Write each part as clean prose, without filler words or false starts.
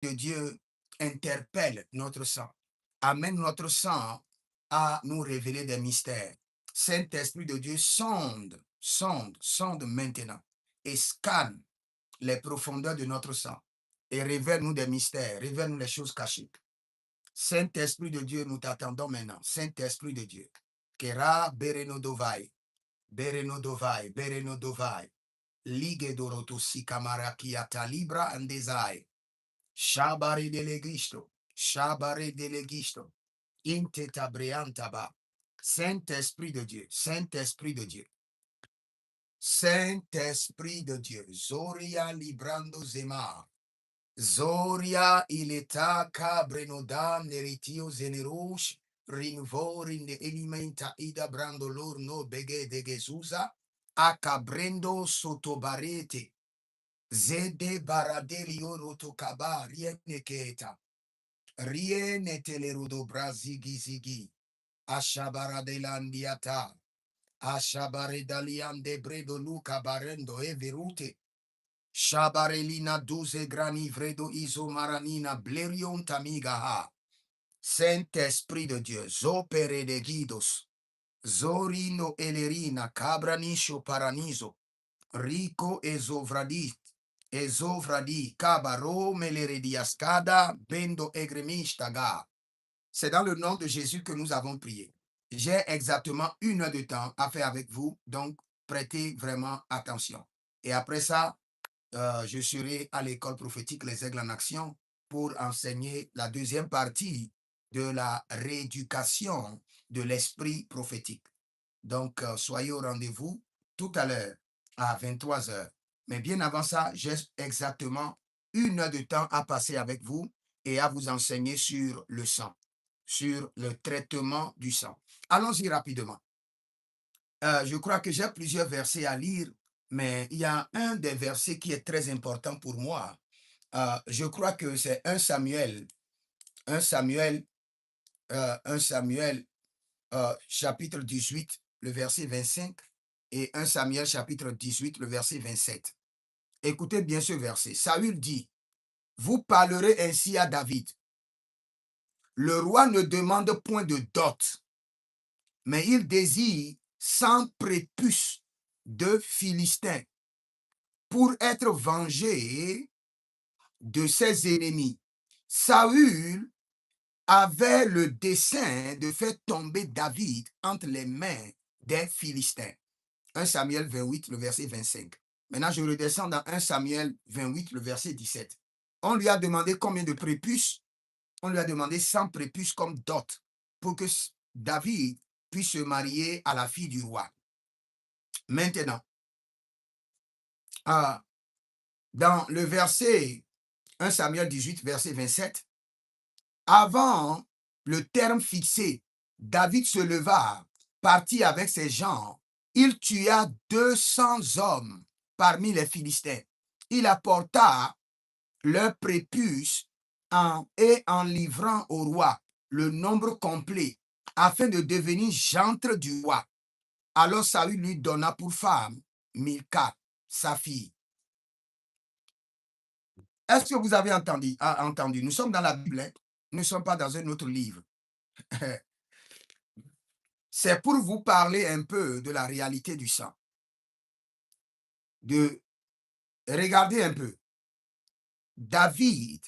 de Dieu interpelle notre sang, amène notre sang à nous révéler des mystères. Saint-Esprit de Dieu sonde maintenant et scanne les profondeurs de notre sang et révèle-nous des mystères, révèle-nous les choses cachées. Saint-Esprit de Dieu, nous t'attendons maintenant. Saint-Esprit de Dieu. Kera bereno dovai, bereno dovai, bereno dovai. Ligue doroto si kamaraki atalibra andezai. Shabare delegisto, shabare delegisto. Inte tabriantaba. Saint-Esprit de Dieu, Saint-Esprit de Dieu. Saint-Esprit de Dieu. Zoria librando zema. Zoria ileta cabrenoda neritio zenerush rinvorin de elementa ida brandolor no bege de Gesusa acabrendo sotobarete zede baradelio rotokaba riene keta riene telerudo brazigi zigi ashabaradelandiata ashabaredalian de bredo luca barendo e verute Shabarelina duze grani vredo iso maranina blerion tamigaha. Saint-Esprit de Dieu, zopere de guidos, zorino elerina cabranisho paraniso, rico ezovradi, cabaro melerediascada, bendo egremistaga. C'est dans le nom de Jésus que nous avons prié. J'ai exactement 1 heure de temps à faire avec vous, donc prêtez vraiment attention. Et après ça, je serai à l'école prophétique Les Aigles en Action pour enseigner la deuxième partie de la rééducation de l'esprit prophétique. Donc, soyez au rendez-vous tout à l'heure à 23 heures. Mais bien avant ça, j'ai exactement 1 heure de temps à passer avec vous et à vous enseigner sur le sang, sur le traitement du sang. Allons-y rapidement. Je crois que j'ai plusieurs versets à lire, mais il y a un des versets qui est très important pour moi. Je crois que c'est 1 Samuel, 1 Samuel, 1 Samuel chapitre 18, le verset 25, et 1 Samuel chapitre 18, le verset 27. Écoutez bien ce verset. Saül dit, vous parlerez ainsi à David. Le roi ne demande point de dot, mais il désire 100 prépuces de Philistins pour être vengé de ses ennemis. Saül avait le dessein de faire tomber David entre les mains des Philistins. 1 Samuel 28, le verset 25. Maintenant, je redescends dans 1 Samuel 28, le verset 17. On lui a demandé combien de prépuces? On lui a demandé 100 prépuces comme dot pour que David puisse se marier à la fille du roi. Maintenant, dans le verset 1 Samuel 18, verset 27, avant le terme fixé, David se leva, partit avec ses gens. Il tua 200 hommes parmi les Philistins. Il apporta leur prépuce et en livrant au roi le nombre complet afin de devenir gendre du roi. Alors Saül lui donna pour femme Milca, sa fille. Est-ce que vous avez entendu? Nous sommes dans la Bible, hein? Nous ne sommes pas dans un autre livre. C'est pour vous parler un peu de la réalité du sang. De regarder un peu. David,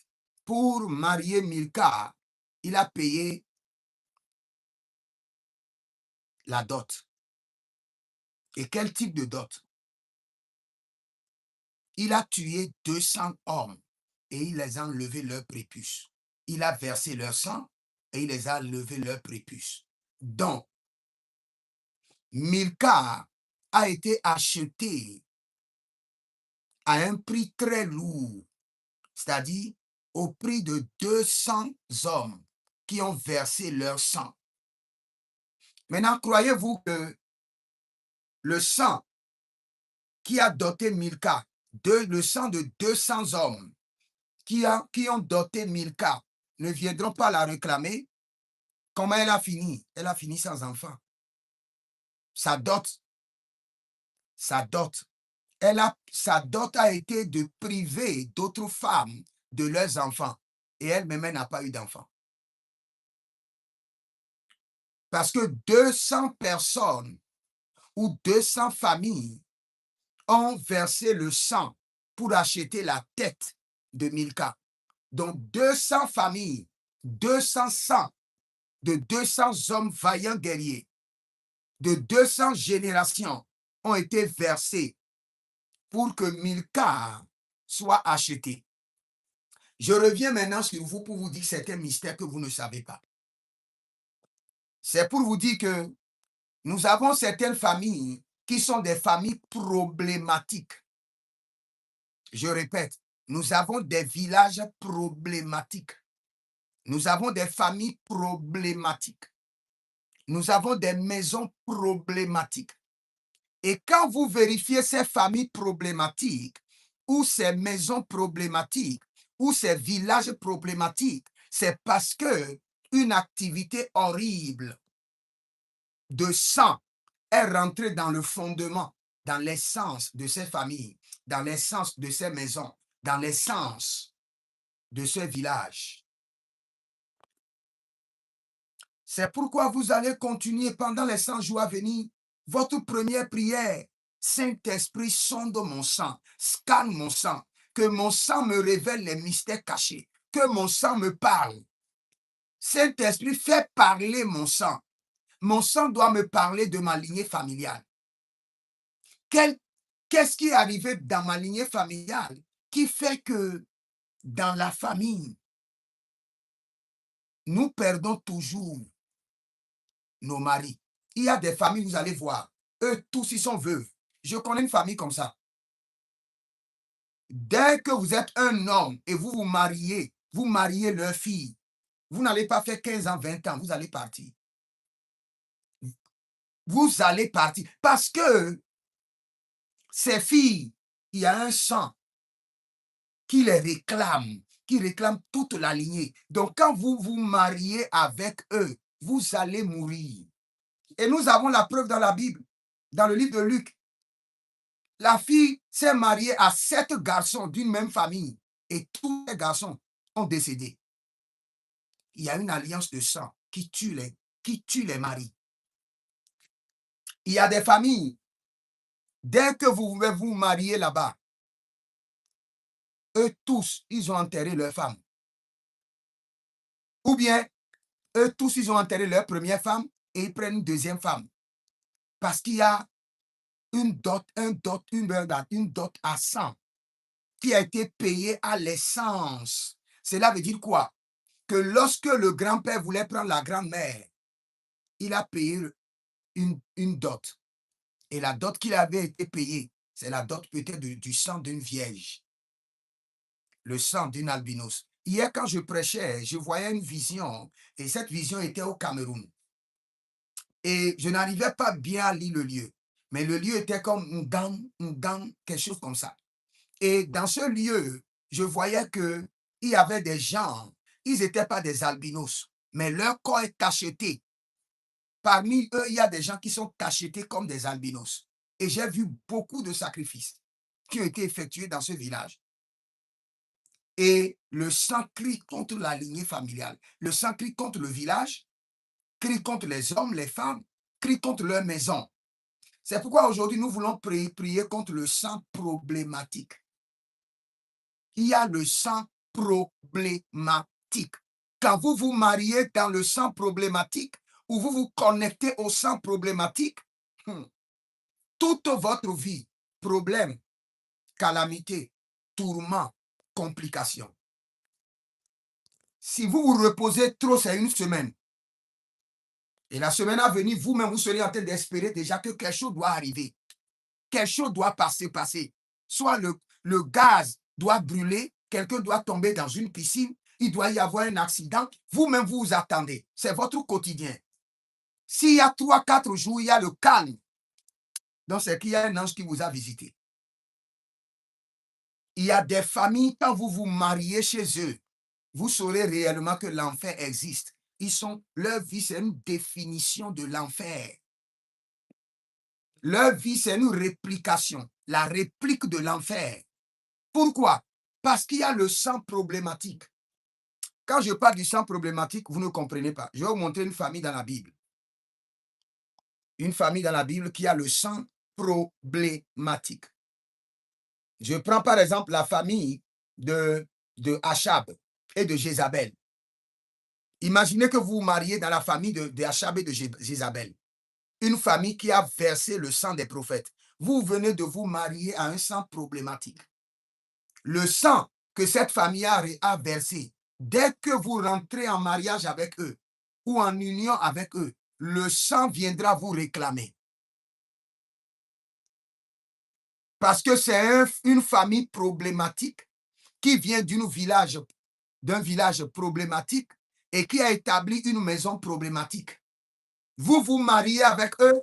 pour marier Milca, il a payé la dot. Et quel type de dot? Il a tué 200 hommes et il les a enlevé leur prépuce. Il a versé leur sang et il les a enlevé leur prépuce. Donc, Milca a été acheté à un prix très lourd, c'est-à-dire au prix de 200 hommes qui ont versé leur sang. Maintenant, croyez-vous que le sang qui a doté Milca, le sang de 200 hommes qui ont doté Milca, ne viendront pas la réclamer? Comment elle a fini? Elle a fini sans enfant. Sa dot, sa dot a été de priver d'autres femmes de leurs enfants. et elle-même n'a pas eu d'enfant. Parce que 200 personnes ou 200 familles ont versé le sang pour acheter la tête de Milka. Donc 200 familles, 200 sangs de 200 hommes vaillants guerriers, de 200 générations ont été versés pour que Milka soit acheté. Je reviens maintenant sur vous pour vous dire certains mystères que vous ne savez pas. C'est pour vous dire que nous avons certaines familles qui sont des familles problématiques. Je répète, nous avons des villages problématiques. Nous avons des familles problématiques. Nous avons des maisons problématiques. Et quand vous vérifiez ces familles problématiques, ou ces maisons problématiques, ou ces villages problématiques, c'est parce que une activité horrible de sang est rentrée dans le fondement, dans l'essence de ces familles, dans l'essence de ces maisons, dans l'essence de ce village. C'est pourquoi vous allez continuer pendant les 100 jours à venir. Votre première prière, Saint-Esprit, sonde mon sang, scanne mon sang, que mon sang me révèle les mystères cachés, que mon sang me parle. Saint-Esprit, fais parler mon sang. Mon sang doit me parler de ma lignée familiale. Qu'est-ce qui est arrivé dans ma lignée familiale qui fait que dans la famille, nous perdons toujours nos maris? Il y a des familles, vous allez voir, eux tous, ils sont veuves. Je connais une famille comme ça. Dès que vous êtes un homme et vous mariez leur fille, vous n'allez pas faire 15 ans, 20 ans, vous allez partir. Vous allez partir parce que ces filles, il y a un sang qui qui réclame toute la lignée. Donc quand vous vous mariez avec eux, vous allez mourir. Et nous avons la preuve dans la Bible, dans le livre de Luc. La fille s'est mariée à 7 garçons d'une même famille et tous les garçons ont décédé. Il y a une alliance de sang qui tue les maris. Il y a des familles, dès que vous voulez vous marier là-bas, eux tous, ils ont enterré leur femme. Ou bien, eux tous, ils ont enterré leur première femme et ils prennent une deuxième femme. Parce qu'il y a une dot à sang qui a été payée à l'essence. Cela veut dire quoi? Que lorsque le grand-père voulait prendre la grand-mère, il a payé une dot. Et la dot qu'il avait été payée, c'est la dot peut-être du sang d'une vierge. Le sang d'une albinos. Hier, quand je prêchais, je voyais une vision, et cette vision était au Cameroun. Et je n'arrivais pas bien à lire le lieu. Mais le lieu était comme Ngang, quelque chose comme ça. Et dans ce lieu, je voyais qu'il y avait des gens, ils n'étaient pas des albinos, mais leur corps est cacheté. Parmi eux, il y a des gens qui sont cachetés comme des albinos. Et j'ai vu beaucoup de sacrifices qui ont été effectués dans ce village. Et le sang crie contre la lignée familiale. Le sang crie contre le village, crie contre les hommes, les femmes, crie contre leur maison. C'est pourquoi aujourd'hui, nous voulons prier contre le sang problématique. Il y a le sang problématique. Quand vous vous mariez dans le sang problématique ou vous vous connectez au sang problématique, toute votre vie, problème, calamité, tourment, complications. Si vous vous reposez trop, c'est une semaine. Et la semaine à venir, vous-même, vous serez en train d'espérer déjà que quelque chose doit arriver. Quelque chose doit passer. Soit le gaz doit brûler, quelqu'un doit tomber dans une piscine, il doit y avoir un accident. Vous-même, vous vous attendez. C'est votre quotidien. S'il y a 3-4 jours, il y a le calme. Donc, c'est qu'il y a un ange qui vous a visité. Il y a des familles, quand vous vous mariez chez eux, vous saurez réellement que l'enfer existe. Leur vie, c'est une définition de l'enfer. Leur vie, c'est une réplication, la réplique de l'enfer. Pourquoi? Parce qu'il y a le sang problématique. Quand je parle du sang problématique, vous ne comprenez pas. Je vais vous montrer une famille dans la Bible. Une famille dans la Bible qui a le sang problématique. Je prends par exemple la famille de Achab et de Jézabel. Imaginez que vous vous mariez dans la famille de Achab et de Jézabel. Une famille qui a versé le sang des prophètes. Vous venez de vous marier à un sang problématique. Le sang que cette famille a versé, dès que vous rentrez en mariage avec eux ou en union avec eux, le sang viendra vous réclamer. Parce que c'est une famille problématique qui vient d'un village problématique et qui a établi une maison problématique. Vous vous mariez avec eux.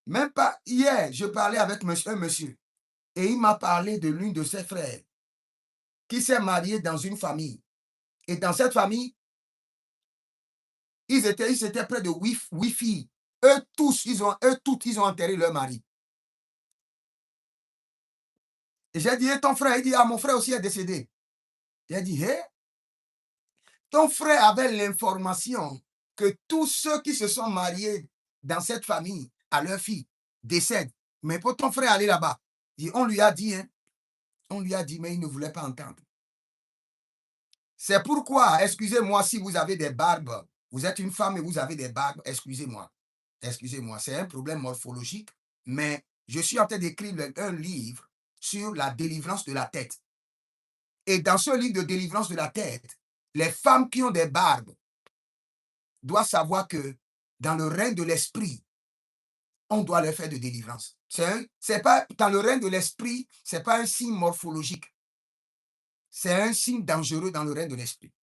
Même pas hier, je parlais avec un monsieur et il m'a parlé de l'une de ses frères qui s'est marié dans une famille. Et dans cette famille, ils étaient près de 8 filles. Eux tous, ils ont enterré leur mari. Et j'ai dit, ton frère, il dit, mon frère aussi est décédé. J'ai dit, ton frère avait l'information que tous ceux qui se sont mariés dans cette famille à leur fille décèdent. Mais pour ton frère aller là-bas, on lui a dit, mais il ne voulait pas entendre. C'est pourquoi, excusez-moi si vous avez des barbes, vous êtes une femme et vous avez des barbes, excusez-moi. Excusez-moi, c'est un problème morphologique, mais je suis en train d'écrire un livre sur la délivrance de la tête. Et dans ce livre de délivrance de la tête, les femmes qui ont des barbes doivent savoir que dans le règne de l'esprit, on doit leur faire de délivrance. C'est pas dans le règne de l'esprit, c'est pas un signe morphologique. C'est un signe dangereux dans le règne de l'esprit.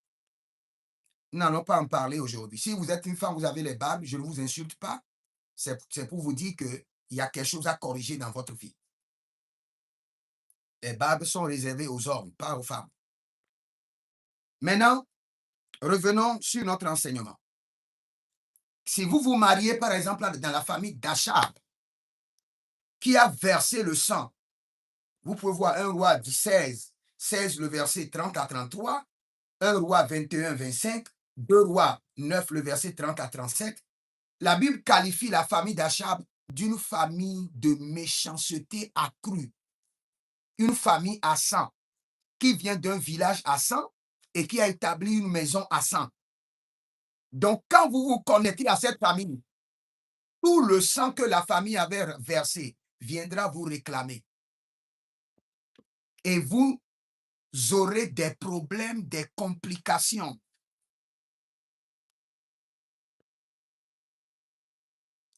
Nous n'allons pas en parler aujourd'hui. Si vous êtes une femme, vous avez les barbes, je ne vous insulte pas. C'est pour vous dire qu'il y a quelque chose à corriger dans votre vie. Les barbes sont réservées aux hommes, pas aux femmes. Maintenant, revenons sur notre enseignement. Si vous vous mariez, par exemple, dans la famille d'Achab, qui a versé le sang, vous pouvez voir 1 Roi 16, le verset 30 à 33, 1 Roi 21, 25, 2 Rois 9, le verset 30 à 37. La Bible qualifie la famille d'Achab d'une famille de méchanceté accrue. Une famille à sang, qui vient d'un village à sang et qui a établi une maison à sang. Donc, quand vous vous connectez à cette famille, tout le sang que la famille avait versé viendra vous réclamer. Et vous aurez des problèmes, des complications.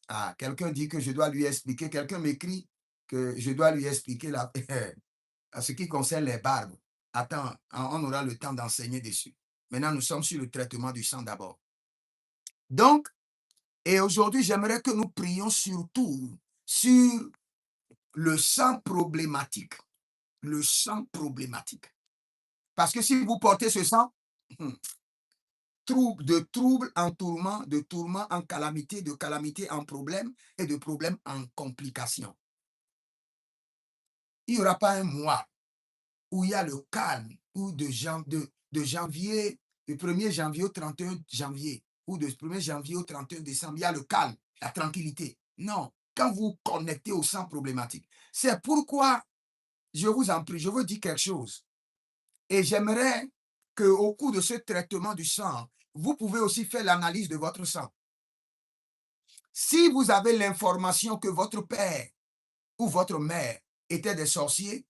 Ah, quelqu'un dit que je dois lui expliquer, quelqu'un m'écrit que je dois lui expliquer à ce qui concerne les barbes. Attends, on aura le temps d'enseigner dessus. Maintenant, nous sommes sur le traitement du sang d'abord. Donc, et aujourd'hui, j'aimerais que nous prions surtout sur le sang problématique. Le sang problématique. Parce que si vous portez ce sang, de trouble en tourment, de tourment en calamité, de calamité en problème et de problème en complication. Il n'y aura pas un mois où il y a le calme, ou de janvier, le 1er janvier au 31 janvier, ou de 1er janvier au 31 décembre, il y a le calme, la tranquillité. Non, quand vous vous connectez au sang problématique. C'est pourquoi, je vous en prie, je veux dire quelque chose. Et j'aimerais qu'au cours de ce traitement du sang, vous pouvez aussi faire l'analyse de votre sang. Si vous avez l'information que votre père ou votre mère étaient des sorciers,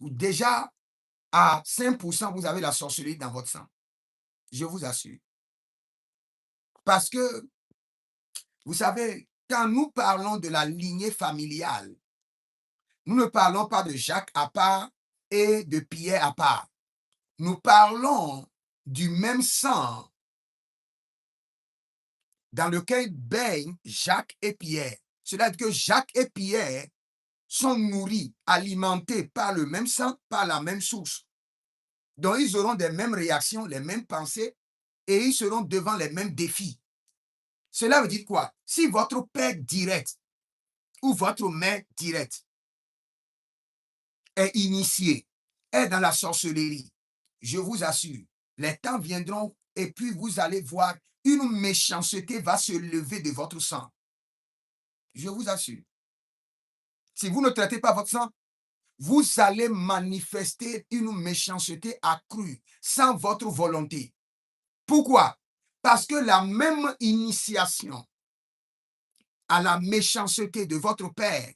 déjà à 5%, vous avez la sorcellerie dans votre sang. Je vous assure. Parce que, vous savez, quand nous parlons de la lignée familiale, nous ne parlons pas de Jacques à part et de Pierre à part. Nous parlons du même sang dans lequel baignent Jacques et Pierre. Cela veut dire que Jacques et Pierre sont nourris, alimentés par le même sang, par la même source. Donc, ils auront les mêmes réactions, les mêmes pensées, et ils seront devant les mêmes défis. Cela veut dire quoi? Si votre père direct ou votre mère directe est initié, est dans la sorcellerie, je vous assure, les temps viendront et puis vous allez voir une méchanceté va se lever de votre sang. Je vous assure. Si vous ne traitez pas votre sang, vous allez manifester une méchanceté accrue sans votre volonté. Pourquoi? Parce que la même initiation à la méchanceté de votre père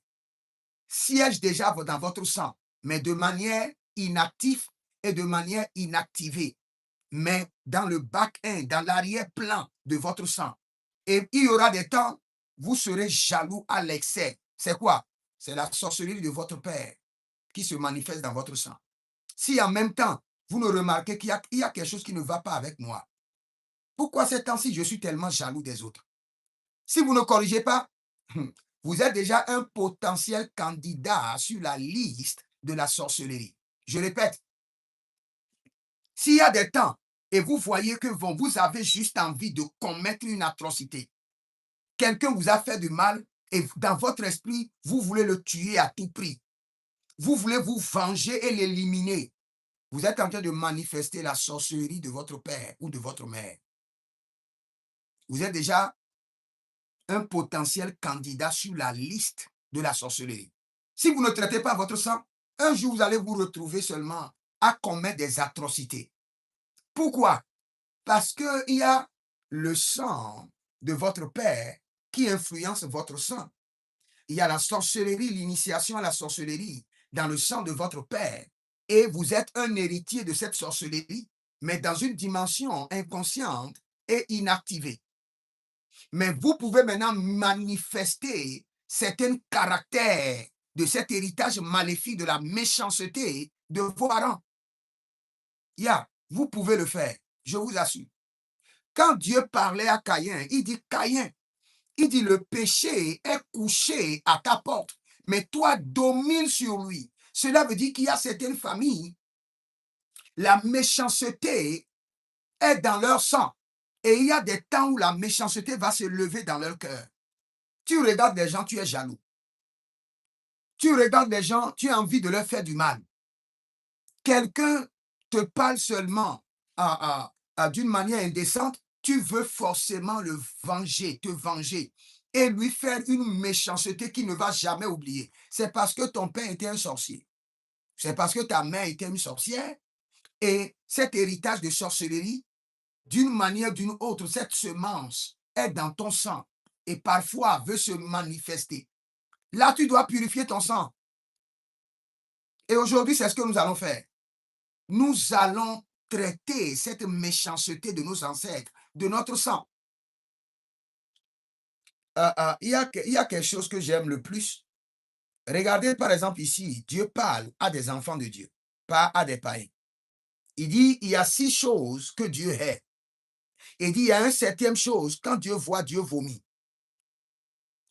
siège déjà dans votre sang, mais de manière inactive et de manière inactivée, mais dans le back-end, dans l'arrière-plan de votre sang. Et il y aura des temps, vous serez jaloux à l'excès. C'est quoi? C'est la sorcellerie de votre père qui se manifeste dans votre sang. Si en même temps, vous ne remarquez qu'il y a quelque chose qui ne va pas avec moi, pourquoi ces temps-ci je suis tellement jaloux des autres? Si vous ne corrigez pas, vous êtes déjà un potentiel candidat sur la liste de la sorcellerie. Je répète, s'il y a des temps et vous voyez que vous avez juste envie de commettre une atrocité, quelqu'un vous a fait du mal et dans votre esprit, vous voulez le tuer à tout prix. Vous voulez vous venger et l'éliminer. Vous êtes en train de manifester la sorcellerie de votre père ou de votre mère. Vous êtes déjà un potentiel candidat sur la liste de la sorcellerie. Si vous ne traitez pas votre sang, un jour vous allez vous retrouver seulement à commettre des atrocités. Pourquoi? Parce qu'il y a le sang de votre père qui influence votre sang. Il y a la sorcellerie, l'initiation à la sorcellerie dans le sang de votre père. Et vous êtes un héritier de cette sorcellerie, mais dans une dimension inconsciente et inactivée. Mais vous pouvez maintenant manifester certains caractères de cet héritage maléfique de la méchanceté de vos parents. Vous pouvez le faire, je vous assure. Quand Dieu parlait à Caïn, il dit, Caïn, il dit, le péché est couché à ta porte, mais toi domine sur lui. Cela veut dire qu'il y a certaines familles, la méchanceté est dans leur sang. Et il y a des temps où la méchanceté va se lever dans leur cœur. Tu regardes des gens, tu es jaloux. Tu regardes des gens, tu as envie de leur faire du mal. Quelqu'un te parle seulement d'une manière indécente, tu veux forcément le venger, te venger et lui faire une méchanceté qu'il ne va jamais oublier. C'est parce que ton père était un sorcier. C'est parce que ta mère était une sorcière et cet héritage de sorcellerie, d'une manière ou d'une autre, cette semence est dans ton sang et parfois veut se manifester. Là, tu dois purifier ton sang. Et aujourd'hui, c'est ce que nous allons faire. Nous allons traiter cette méchanceté de nos ancêtres, de notre sang. Il y a quelque chose que j'aime le plus. Regardez par exemple ici, Dieu parle à des enfants de Dieu, pas à des païens. Il dit, il y a 6 choses que Dieu hait. Il dit, il y a une 7e chose, quand Dieu voit, Dieu vomit.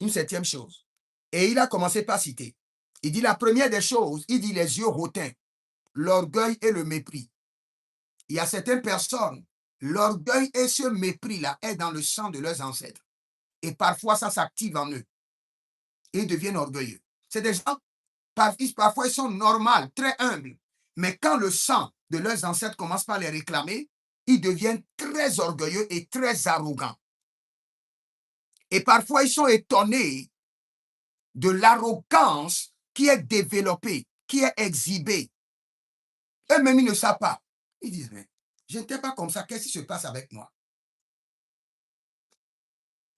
Une 7e chose. Et il a commencé par citer. Il dit, la première des choses, il dit les yeux hautains, l'orgueil et le mépris. Il y a certaines personnes, l'orgueil et ce mépris-là est dans le sang de leurs ancêtres. Et parfois, ça s'active en eux. Et ils deviennent orgueilleux. C'est des gens, parfois, ils sont normaux, très humbles. Mais quand le sang de leurs ancêtres commence par les réclamer, ils deviennent très orgueilleux et très arrogants. Et parfois, ils sont étonnés de l'arrogance qui est développée, qui est exhibée. Eux-mêmes, ils ne savent pas. Ils disent, mais je n'étais pas comme ça, qu'est-ce qui se passe avec moi?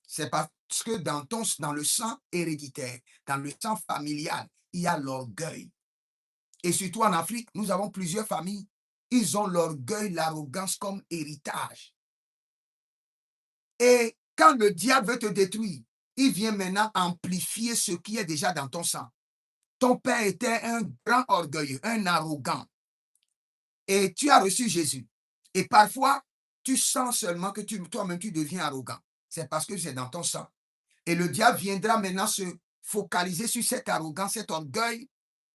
C'est parce que dans le sang héréditaire, dans le sang familial, il y a l'orgueil. Et surtout en Afrique, nous avons plusieurs familles. Ils ont l'orgueil, l'arrogance comme héritage. Et quand le diable veut te détruire, il vient maintenant amplifier ce qui est déjà dans ton sang. Ton père était un grand orgueilleux, un arrogant. Et tu as reçu Jésus. Et parfois, tu sens seulement que toi-même, tu deviens arrogant. C'est parce que c'est dans ton sang. Et le diable viendra maintenant se focaliser sur cette arrogance, cet orgueil,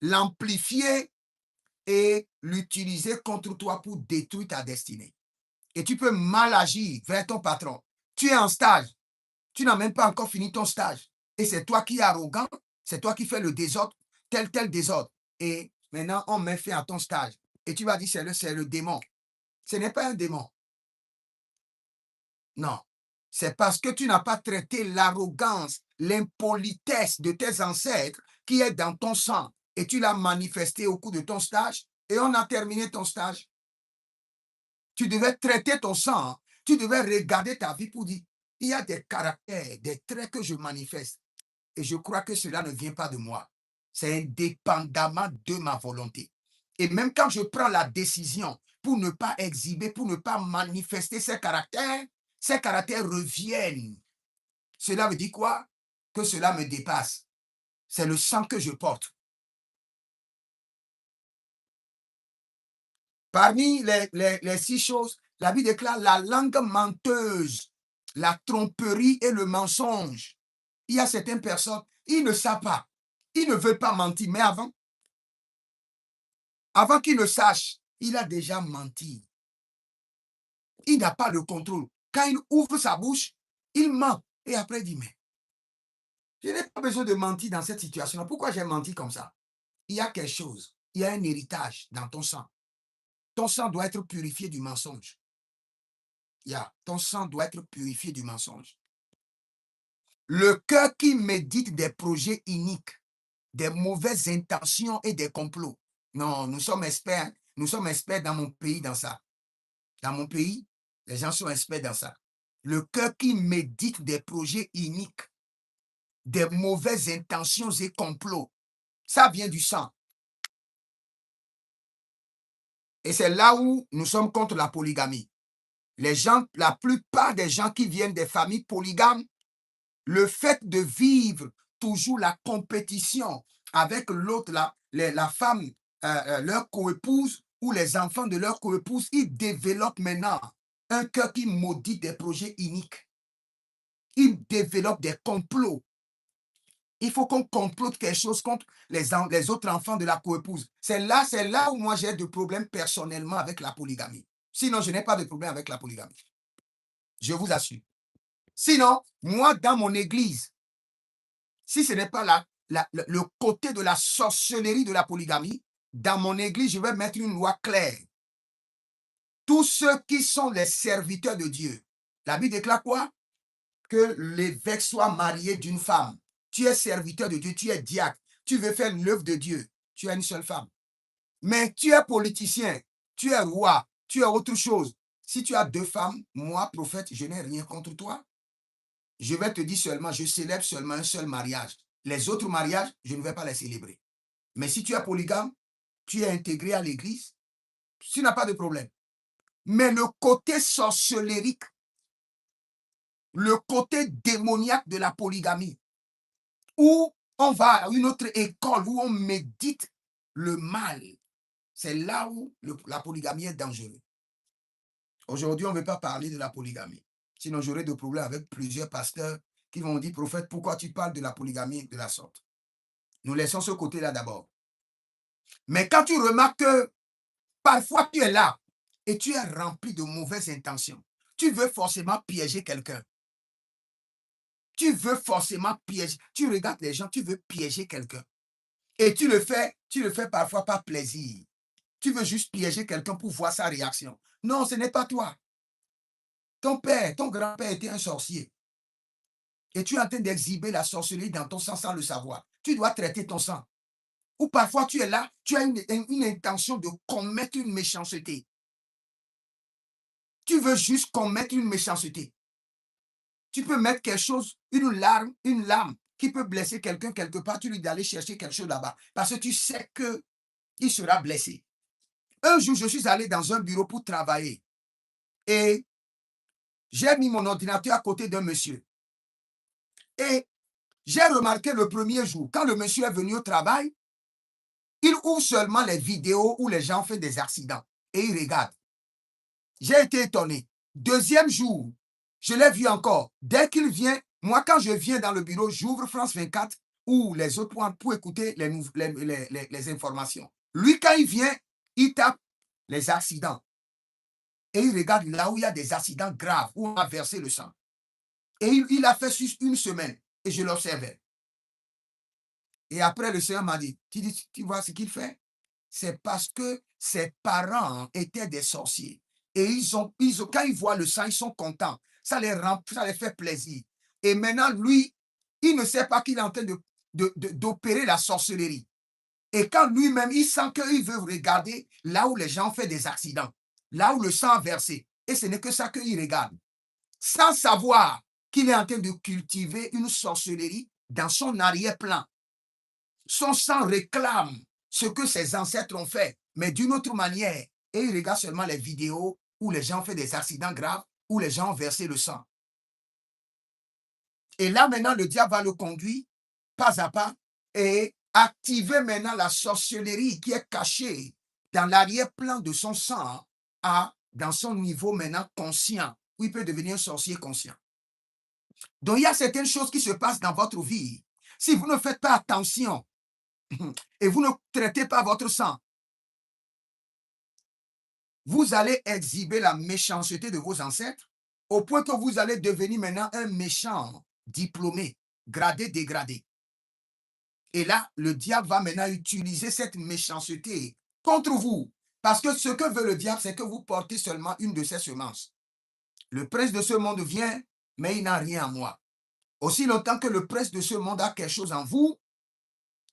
l'amplifier et l'utiliser contre toi pour détruire ta destinée. Et tu peux mal agir vers ton patron. Tu es en stage. Tu n'as même pas encore fini ton stage. Et c'est toi qui es arrogant. C'est toi qui fais le désordre, tel désordre. Et maintenant, on met fin à ton stage. Et tu vas dire, c'est le démon. Ce n'est pas un démon. Non. C'est parce que tu n'as pas traité l'arrogance, l'impolitesse de tes ancêtres qui est dans ton sang et tu l'as manifesté au cours de ton stage et on a terminé ton stage. Tu devais traiter ton sang. Tu devais regarder ta vie pour dire, il y a des caractères, des traits que je manifeste. Et je crois que cela ne vient pas de moi. C'est indépendamment de ma volonté. Et même quand je prends la décision pour ne pas exhiber, pour ne pas manifester ces caractères reviennent. Cela veut dire quoi? Que cela me dépasse. C'est le sang que je porte. Parmi les 6 choses, la Bible déclare la langue menteuse, la tromperie et le mensonge. Il y a certaines personnes, ils ne savent pas. Ils ne veulent pas mentir, mais avant qu'il ne sache, il a déjà menti. Il n'a pas le contrôle. Quand il ouvre sa bouche, il ment. Et après, il dit, mais je n'ai pas besoin de mentir dans cette situation. Pourquoi j'ai menti comme ça? Il y a quelque chose. Il y a un héritage dans ton sang. Ton sang doit être purifié du mensonge. Ton sang doit être purifié du mensonge. Le cœur qui médite des projets iniques, des mauvaises intentions et des complots. Non, nous sommes experts. Nous sommes experts dans mon pays dans ça. Dans mon pays, les gens sont experts dans ça. Le cœur qui médite des projets iniques, des mauvaises intentions et complots, ça vient du sang. Et c'est là où nous sommes contre la polygamie. La plupart des gens qui viennent des familles polygames, le fait de vivre toujours la compétition avec l'autre, la femme, leur coépouse ou les enfants de leur coépouse, ils développent maintenant un cœur qui maudit des projets iniques. Ils développent des complots. Il faut qu'on complote quelque chose contre les autres enfants de la coépouse. C'est là où moi j'ai des problèmes personnellement avec la polygamie. Sinon, je n'ai pas de problème avec la polygamie. Je vous assure. Sinon, moi, dans mon église, si ce n'est pas le côté de la sorcellerie de la polygamie, dans mon église, je vais mettre une loi claire. Tous ceux qui sont les serviteurs de Dieu, la Bible déclare quoi? Que l'évêque soit marié d'une femme. Tu es serviteur de Dieu, tu es diacre, tu veux faire l'œuvre de Dieu, tu as une seule femme. Mais tu es politicien, tu es roi, tu es autre chose. Si tu as 2 femmes, moi, prophète, je n'ai rien contre toi. Je vais te dire seulement, je célèbre seulement un seul mariage. Les autres mariages, je ne vais pas les célébrer. Mais si tu es polygame, tu es intégré à l'église, tu n'as pas de problème. Mais le côté sorcellérique, le côté démoniaque de la polygamie, où on va à une autre école, où on médite le mal, c'est là où la polygamie est dangereuse. Aujourd'hui, on ne veut pas parler de la polygamie. Sinon, j'aurais des problèmes avec plusieurs pasteurs qui vont dire, prophète, pourquoi tu parles de la polygamie de la sorte? Nous laissons ce côté-là d'abord. Mais quand tu remarques que parfois tu es là et tu es rempli de mauvaises intentions, tu veux forcément piéger quelqu'un. Tu veux forcément piéger. Tu regardes les gens, tu veux piéger quelqu'un. Et tu le fais parfois par plaisir. Tu veux juste piéger quelqu'un pour voir sa réaction. Non, ce n'est pas toi. Ton père, ton grand-père était un sorcier. Et tu es en train d'exhiber la sorcellerie dans ton sang sans le savoir. Tu dois traiter ton sang. Ou parfois tu es là, tu as une intention de commettre une méchanceté. Tu veux juste commettre une méchanceté. Tu peux mettre quelque chose, une lame qui peut blesser quelqu'un quelque part, tu lui dis d'aller chercher quelque chose là-bas. Parce que tu sais qu'il sera blessé. Un jour, je suis allé dans un bureau pour travailler. Et j'ai mis mon ordinateur à côté d'un monsieur. Et j'ai remarqué le premier jour, quand le monsieur est venu au travail, il ouvre seulement les vidéos où les gens font des accidents. Et il regarde. J'ai été étonné. Deuxième jour, je l'ai vu encore. Dès qu'il vient, moi, quand je viens dans le bureau, j'ouvre France 24 ou les autres points pour écouter les informations. Lui, quand il vient, il tape les accidents. Et il regarde là où il y a des accidents graves, où on a versé le sang. Et il a fait juste une semaine. Et je l'observais. Et après, le Seigneur m'a dit, tu vois ce qu'il fait? C'est parce que ses parents étaient des sorciers. Et quand ils voient le sang, ils sont contents. Ça les fait plaisir. Et maintenant, lui, il ne sait pas qu'il est en train d'opérer la sorcellerie. Et quand lui-même, il sent qu'il veut regarder là où les gens font des accidents, là où le sang a versé. Et ce n'est que ça qu'il regarde. Sans savoir qu'il est en train de cultiver une sorcellerie dans son arrière-plan. Son sang réclame ce que ses ancêtres ont fait, mais d'une autre manière. Et il regarde seulement les vidéos où les gens font des accidents graves, où les gens ont versé le sang. Et là, maintenant, le diable va le conduire pas à pas et activer maintenant la sorcellerie qui est cachée dans l'arrière-plan de son sang dans son niveau maintenant conscient, où il peut devenir un sorcier conscient. Donc, il y a certaines choses qui se passent dans votre vie. Si vous ne faites pas attention et vous ne traitez pas votre sang, vous allez exhiber la méchanceté de vos ancêtres au point que vous allez devenir maintenant un méchant diplômé, gradé, dégradé. Et là, le diable va maintenant utiliser cette méchanceté contre vous. Parce que ce que veut le diable, c'est que vous portez seulement une de ses semences. Le prince de ce monde vient, mais il n'a rien en moi. Aussi longtemps que le prince de ce monde a quelque chose en vous,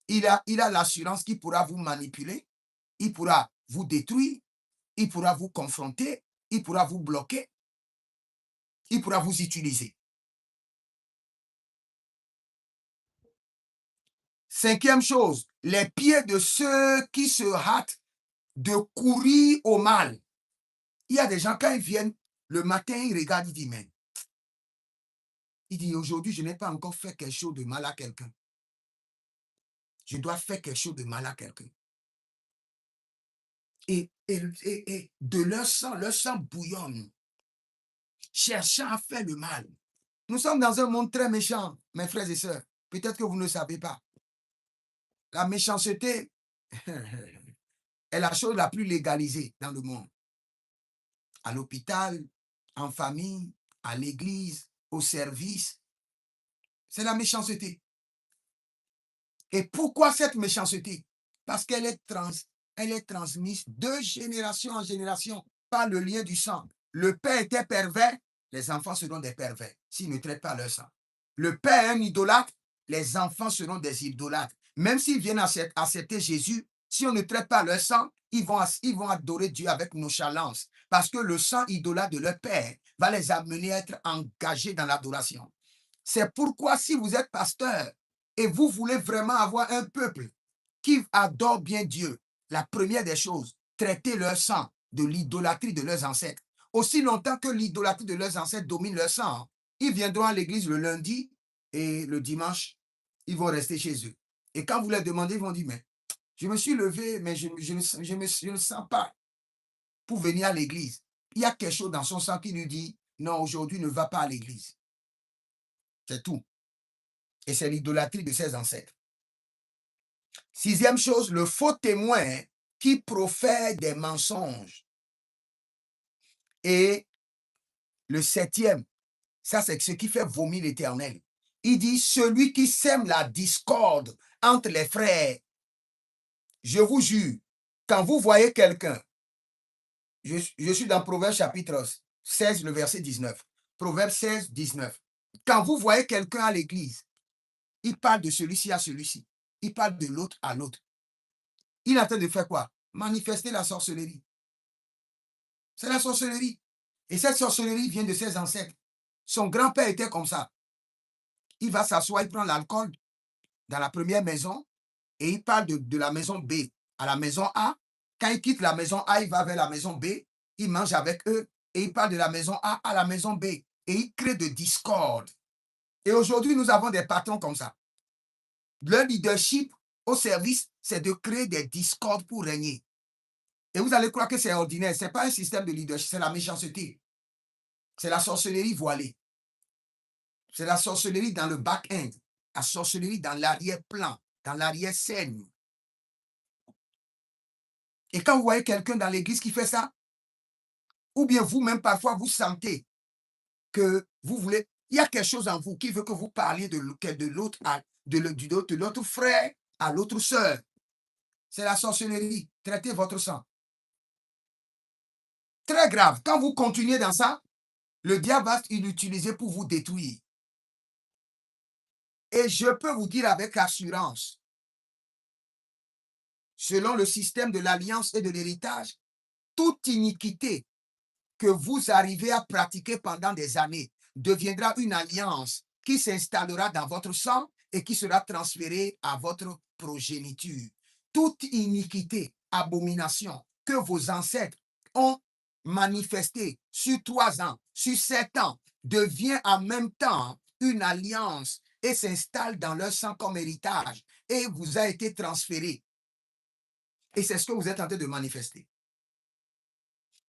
il a l'assurance qu'il pourra vous manipuler, il pourra vous détruire, il pourra vous confronter, il pourra vous bloquer, il pourra vous utiliser. Cinquième chose, les pieds de ceux qui se hâtent de courir au mal. Il y a des gens, quand ils viennent, le matin, ils regardent, ils disent, mais il dit, aujourd'hui, je n'ai pas encore fait quelque chose de mal à quelqu'un. Je dois faire quelque chose de mal à quelqu'un. Et de leur sang bouillonne, cherchant à faire le mal. Nous sommes dans un monde très méchant, mes frères et sœurs. Peut-être que vous ne savez pas. La méchanceté est la chose la plus légalisée dans le monde. À l'hôpital, en famille, à l'église, au service. C'est la méchanceté. Et pourquoi cette méchanceté? Parce qu'elle est transmise de génération en génération par le lien du sang. Le père était pervers, les enfants seront des pervers s'ils ne traitent pas leur sang. Le père est un idolâtre, les enfants seront des idolâtres. Même s'ils viennent accepter Jésus, si on ne traite pas leur sang, ils vont adorer Dieu avec nonchalance. Parce que le sang idolâtre de leur père va les amener à être engagés dans l'adoration. C'est pourquoi si vous êtes pasteur et vous voulez vraiment avoir un peuple qui adore bien Dieu, la première des choses, traiter leur sang de l'idolâtrie de leurs ancêtres. Aussi longtemps que l'idolâtrie de leurs ancêtres domine leur sang, ils viendront à l'église le lundi et le dimanche, ils vont rester chez eux. Et quand vous leur demandez, ils vont dire, mais je me suis levé, mais je ne sens pas pour venir à l'église. Il y a quelque chose dans son sang qui lui dit, non, aujourd'hui ne va pas à l'église. C'est tout. Et c'est l'idolâtrie de ses ancêtres. Sixième chose, le faux témoin qui profère des mensonges. Et le septième, ça c'est ce qui fait vomir l'Éternel. Il dit, celui qui sème la discorde entre les frères. Je vous jure, quand vous voyez quelqu'un, je suis dans Proverbe chapitre 16, le verset 19. Proverbe 16, 19. Quand vous voyez quelqu'un à l'église, il parle de celui-ci à celui-ci. Il parle de l'autre à l'autre. Il est en train de faire quoi? Manifester la sorcellerie. C'est la sorcellerie. Et cette sorcellerie vient de ses ancêtres. Son grand-père était comme ça. Il va s'asseoir, il prend l'alcool dans la première maison et il parle de la maison B à la maison A. Quand il quitte la maison A, il va vers la maison B, il mange avec eux et il parle de la maison A à la maison B. Et il crée de discorde. Et aujourd'hui, nous avons des patrons comme ça. Leur leadership au service, c'est de créer des discordes pour régner. Et vous allez croire que c'est ordinaire. Ce n'est pas un système de leadership, c'est la méchanceté. C'est la sorcellerie voilée. C'est la sorcellerie dans le back-end. La sorcellerie dans l'arrière-plan, dans l'arrière-scène. Et quand vous voyez quelqu'un dans l'église qui fait ça, ou bien vous-même, parfois, vous sentez que vous voulez, il y a quelque chose en vous qui veut que vous parliez de l'autre, de l'autre frère à l'autre sœur. C'est la sorcellerie. Traitez votre sang. Très grave. Quand vous continuez dans ça, le diable va l'utiliser pour vous détruire. Et je peux vous dire avec assurance, selon le système de l'alliance et de l'héritage, toute iniquité que vous arrivez à pratiquer pendant des années deviendra une alliance qui s'installera dans votre sang et qui sera transférée à votre progéniture. Toute iniquité, abomination que vos ancêtres ont manifestée sur 3 ans, sur 7 ans, devient en même temps une alliance et s'installe dans leur sang comme héritage et vous a été transféré. Et c'est ce que vous êtes en train de manifester.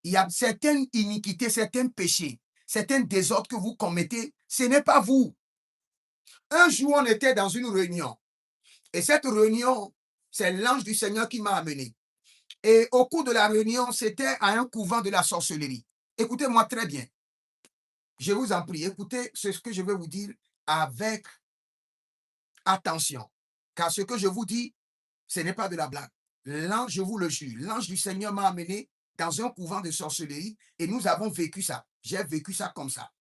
Il y a certaines iniquités, certains péchés, certains désordres que vous commettez, ce n'est pas vous. Un jour, on était dans une réunion. Et cette réunion, c'est l'ange du Seigneur qui m'a amené. Et au cours de la réunion, c'était à un couvent de la sorcellerie. Écoutez-moi très bien. Je vous en prie, écoutez ce que je vais vous dire avec attention. Car ce que je vous dis, ce n'est pas de la blague. L'ange, je vous le jure, l'ange du Seigneur m'a amené dans un couvent de sorcellerie et nous avons vécu ça. J'ai vécu ça comme ça.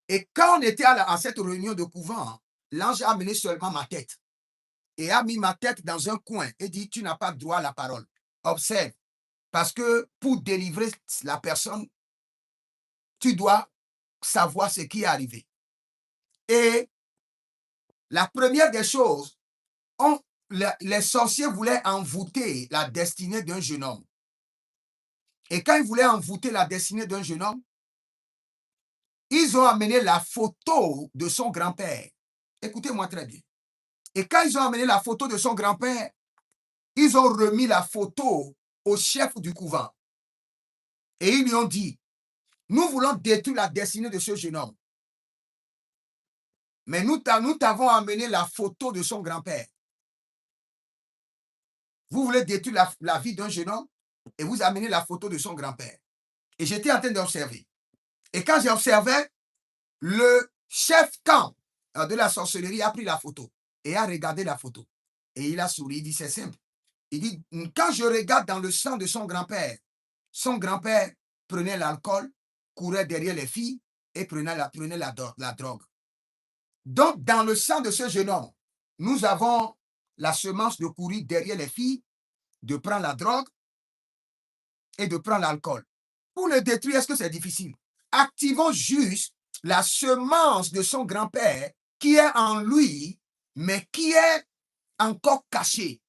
Et quand on était à cette réunion de couvent, l'ange a amené seulement ma tête et a mis ma tête dans un coin et dit, tu n'as pas droit à la parole. Observe, parce que pour délivrer la personne, tu dois savoir ce qui est arrivé. Et la première des choses, les sorciers voulaient envoûter la destinée d'un jeune homme. Et quand ils voulaient envoûter la destinée d'un jeune homme, ils ont amené la photo de son grand-père. Écoutez-moi très bien. Et quand ils ont amené la photo de son grand-père, ils ont remis la photo au chef du couvent. Et ils lui ont dit, nous voulons détruire la destinée de ce jeune homme. Mais nous t'avons amené la photo de son grand-père. Vous voulez détruire la vie d'un jeune homme et vous amenez la photo de son grand-père. Et j'étais en train d'observer. Et quand j'observais, le chef camp de la sorcellerie a pris la photo et a regardé la photo. Et il a souri, il dit, c'est simple. Il dit, quand je regarde dans le sang de son grand-père prenait l'alcool, courait derrière les filles et prenait la drogue. Donc, dans le sang de ce jeune homme, nous avons la semence de courir derrière les filles, de prendre la drogue et de prendre l'alcool. Pour le détruire, est-ce que c'est difficile? Activons juste la semence de son grand-père qui est en lui, mais qui est encore cachée.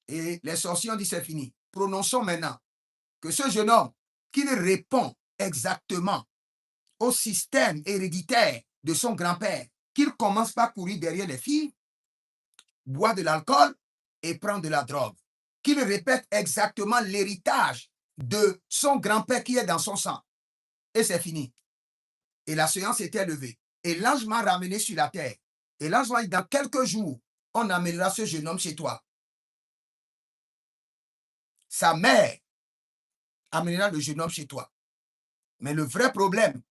Et les sorciers ont dit, c'est fini. Prononçons maintenant que ce jeune homme, qu'il répond exactement au système héréditaire de son grand-père, qu'il commence par courir derrière les filles, boire de l'alcool et prendre de la drogue. Qu'il répète exactement l'héritage de son grand-père qui est dans son sang. Et c'est fini. Et la séance était levée. Et l'ange m'a ramené sur la terre. Et l'ange m'a dit, dans quelques jours, on amènera ce jeune homme chez toi. Sa mère amènera le jeune homme chez toi. Mais le vrai problème,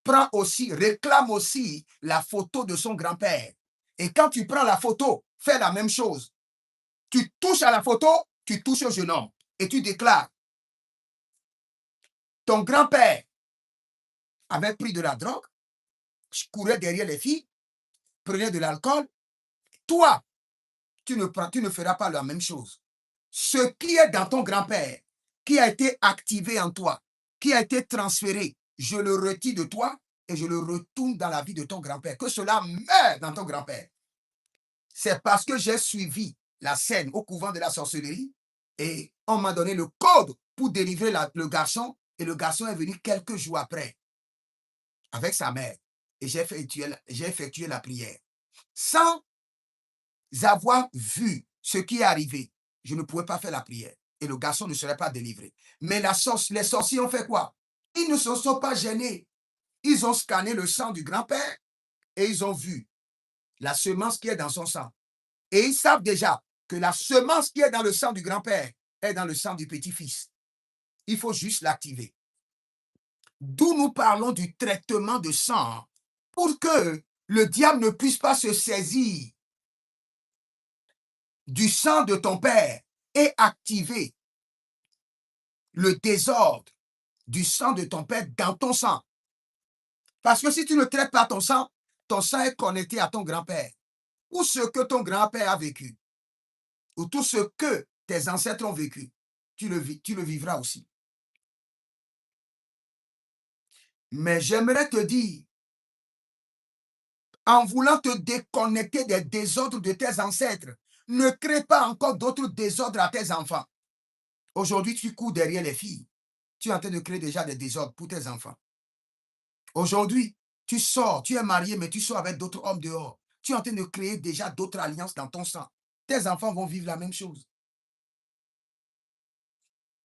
réclame aussi la photo de son grand-père. Et quand tu prends la photo, fais la même chose. Tu touches à la photo, tu touches au jeune homme. Et tu déclares, ton grand-père avait pris de la drogue, courait derrière les filles, prenait de l'alcool. Toi, tu ne feras pas la même chose. Ce qui est dans ton grand-père, qui a été activé en toi, qui a été transféré, je le retire de toi et je le retourne dans la vie de ton grand-père. Que cela meure dans ton grand-père. C'est parce que j'ai suivi la scène au couvent de la sorcellerie et on m'a donné le code pour délivrer le garçon et le garçon est venu quelques jours après avec sa mère et j'ai effectué la prière. Sans avoir vu ce qui est arrivé, je ne pouvais pas faire la prière et le garçon ne serait pas délivré. Mais les sorciers ont fait quoi? Ils ne se sont pas gênés. Ils ont scanné le sang du grand-père et ils ont vu la semence qui est dans son sang. Et ils savent déjà que la semence qui est dans le sang du grand-père est dans le sang du petit-fils. Il faut juste l'activer. D'où nous parlons du traitement de sang pour que le diable ne puisse pas se saisir du sang de ton père et activer le désordre du sang de ton père dans ton sang. Parce que si tu ne traites pas ton sang est connecté à ton grand-père. Ou ce que ton grand-père a vécu. Ou tout ce que tes ancêtres ont vécu. Tu le vivras aussi. Mais j'aimerais te dire, en voulant te déconnecter des désordres de tes ancêtres, ne crée pas encore d'autres désordres à tes enfants. Aujourd'hui, tu cours derrière les filles. Tu es en train de créer déjà des désordres pour tes enfants. Aujourd'hui, tu sors, tu es marié, mais tu sors avec d'autres hommes dehors. Tu es en train de créer déjà d'autres alliances dans ton sang. Tes enfants vont vivre la même chose.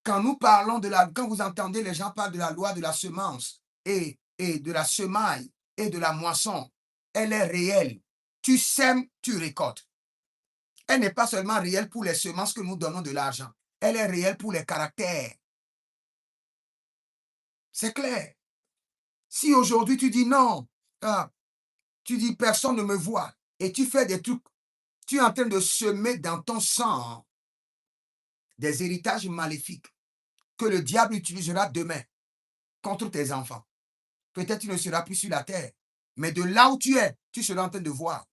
Quand nous parlons quand vous entendez les gens parler de la loi de la semence et de la semaille et de la moisson, elle est réelle. Tu sèmes, tu récoltes. Elle n'est pas seulement réelle pour les semences que nous donnons de l'argent. Elle est réelle pour les caractères. C'est clair. Si aujourd'hui tu dis non, tu dis personne ne me voit et tu fais des trucs, tu es en train de semer dans ton sang des héritages maléfiques que le diable utilisera demain contre tes enfants. Peut-être tu ne seras plus sur la terre, mais de là où tu es, tu seras en train de voir.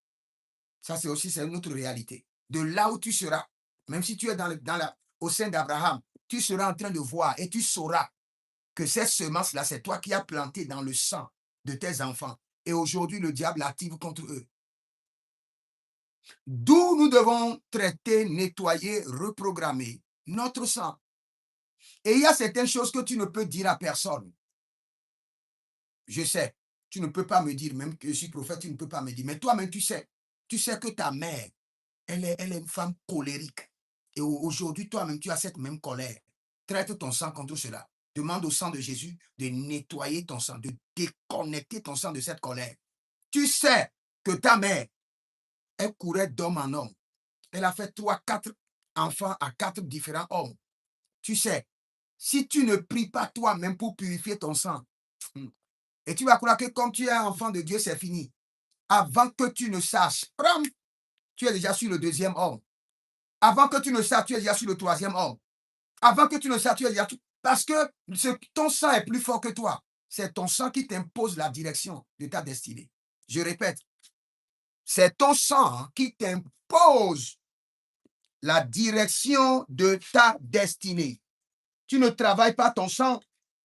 Ça, c'est une autre réalité. De là où tu seras, même si tu es au sein d'Abraham, tu seras en train de voir et tu sauras que cette semence-là, c'est toi qui as planté dans le sang de tes enfants. Et aujourd'hui, le diable active contre eux. D'où nous devons traiter, nettoyer, reprogrammer notre sang. Et il y a certaines choses que tu ne peux dire à personne. Je sais, tu ne peux pas me dire, même que je suis prophète, tu ne peux pas me dire. Mais toi-même, tu sais que ta mère, elle est une femme colérique. Et aujourd'hui, toi-même, tu as cette même colère. Traite ton sang contre cela. Demande au sang de Jésus de nettoyer ton sang, de déconnecter ton sang de cette colère. Tu sais que ta mère, elle courait d'homme en homme. Elle a fait 3, 4 enfants à 4 différents hommes. Tu sais, si tu ne pries pas toi-même pour purifier ton sang, et tu vas croire que comme tu es un enfant de Dieu, c'est fini. Avant que tu ne saches, tu es déjà sur le 2e homme. Avant que tu ne saches, tu es déjà sur le 3e homme. Avant que tu ne saches, tu es déjà... Parce que ton sang est plus fort que toi. C'est ton sang qui t'impose la direction de ta destinée. Je répète, c'est ton sang qui t'impose la direction de ta destinée. Tu ne travailles pas ton sang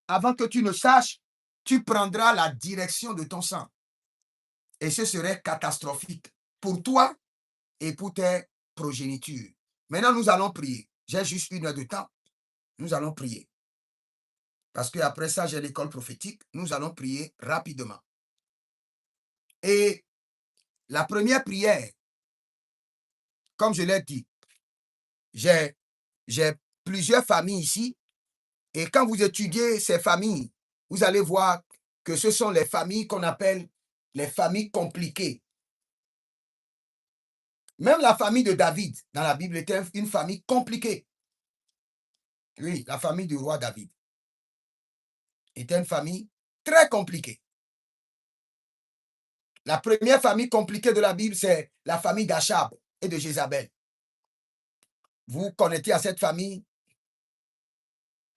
avant que tu ne saches, tu prendras la direction de ton sang. Et ce serait catastrophique pour toi et pour tes progénitures. Maintenant, nous allons prier. J'ai juste 1 heure de temps. Nous allons prier. Parce qu'après ça, j'ai l'école prophétique. Nous allons prier rapidement. Et la première prière, comme je l'ai dit, j'ai plusieurs familles ici. Et quand vous étudiez ces familles, vous allez voir que ce sont les familles qu'on appelle les familles compliquées. Même la famille de David, dans la Bible, était une famille compliquée. Oui, la famille du roi David était une famille très compliquée. La première famille compliquée de la Bible, c'est la famille d'Achab et de Jézabel. Vous connaissez à cette famille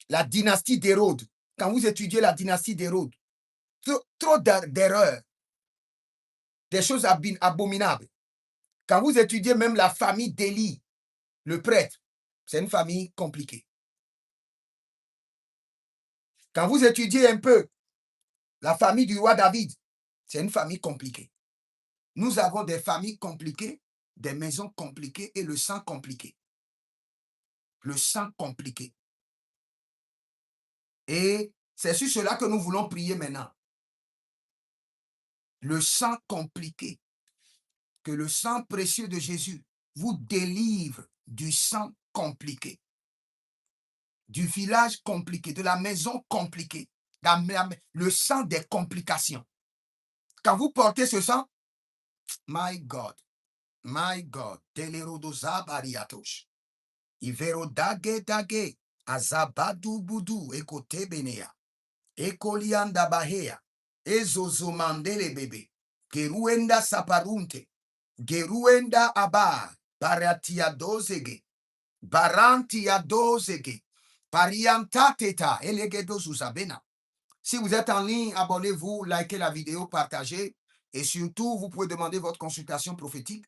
la dynastie d'Hérode. Quand vous étudiez la dynastie d'Hérode, trop d'erreurs, des choses abominables. Quand vous étudiez même la famille d'Élie, le prêtre, c'est une famille compliquée. Quand vous étudiez un peu la famille du roi David, c'est une famille compliquée. Nous avons des familles compliquées, des maisons compliquées et le sang compliqué. Le sang compliqué. Et c'est sur cela que nous voulons prier maintenant. Le sang compliqué. Que le sang précieux de Jésus vous délivre du sang compliqué. Du village compliqué, de la maison compliquée. Le sang des complications. Quand vous portez ce sang, my God, telerodoza bariatosh, ivero dage, azabadu budu, ekote benea, ekolianda bahea, ezozomandele bebe, geruenda saparunte, geruenda aba, baratia dozege, barantia dozege, Parianta teta, elegedo zuzabena. Si vous êtes en ligne, abonnez-vous, likez la vidéo, partagez. Et surtout, vous pouvez demander votre consultation prophétique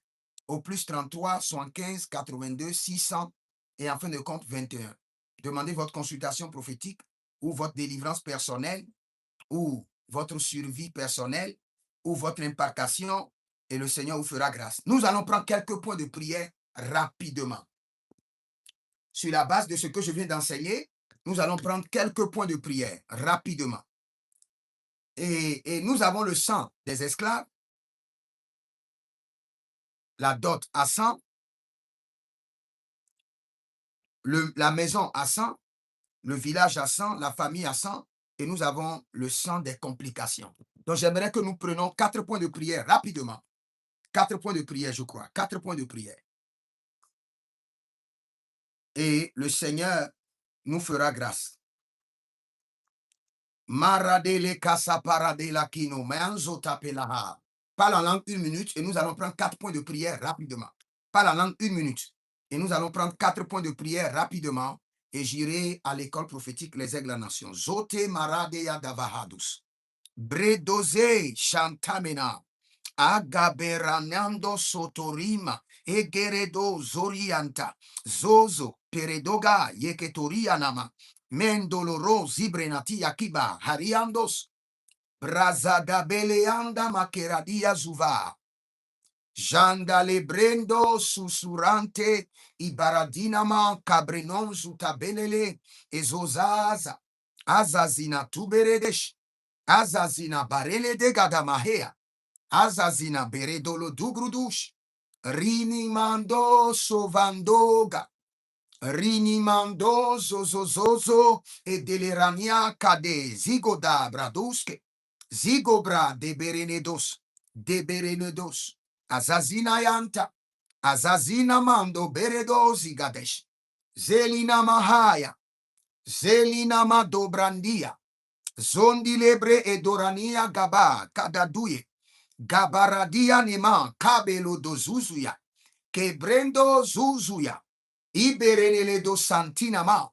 au plus 33 75 82 600 et en fin de compte 21. Demandez votre consultation prophétique ou votre délivrance personnelle ou votre survie personnelle ou votre impartation et le Seigneur vous fera grâce. Nous allons prendre quelques points de prière rapidement. Sur la base de ce que je viens d'enseigner, nous allons prendre quelques points de prière rapidement. Et nous avons le sang des esclaves, la dot à 100, la maison à 100, le village à 100, la famille à 100, et nous avons le sang des complications. Donc j'aimerais que nous prenions 4 points de prière rapidement. 4 points de prière, je crois. 4 points de prière. Et le Seigneur nous fera grâce. Maradele kasa paradela kino, meanzo tapelaha. Parle en langue 1 minute et nous allons prendre 4 points de prière rapidement. Parle en langue 1 minute et nous allons prendre 4 points de prière rapidement et j'irai à l'école prophétique Les Aigles de la Nation. Zote maradea davahadus. Bredoze chantamena. Agaberanando sotorima. Egeredo zorianta. Zozo peredoga yeketorianama. Mendoloro zibrenati akiba hariandos. Brazagabeleanda makeradia zuva. Jandale brendo susurante ibaradinama cabrenon zutabelele ezozaza. Azazina tuberedesh. Azazina barele de gadamahea. Azazina beredolo dugrudush. Rinimando sovandoga. Rinimando zozozozo e delerania kade zigoda braduske. Zigobra de berenedos. Azazina yanta. Azazina mando beredo zigadesh. Zelina mahaya. Zelina madobrandia. Zondi lebre e dorania gaba kadaduye. Gabaradia nema kabelo do zuzuya. Kebrendo zuzuya. Iberele do santinama.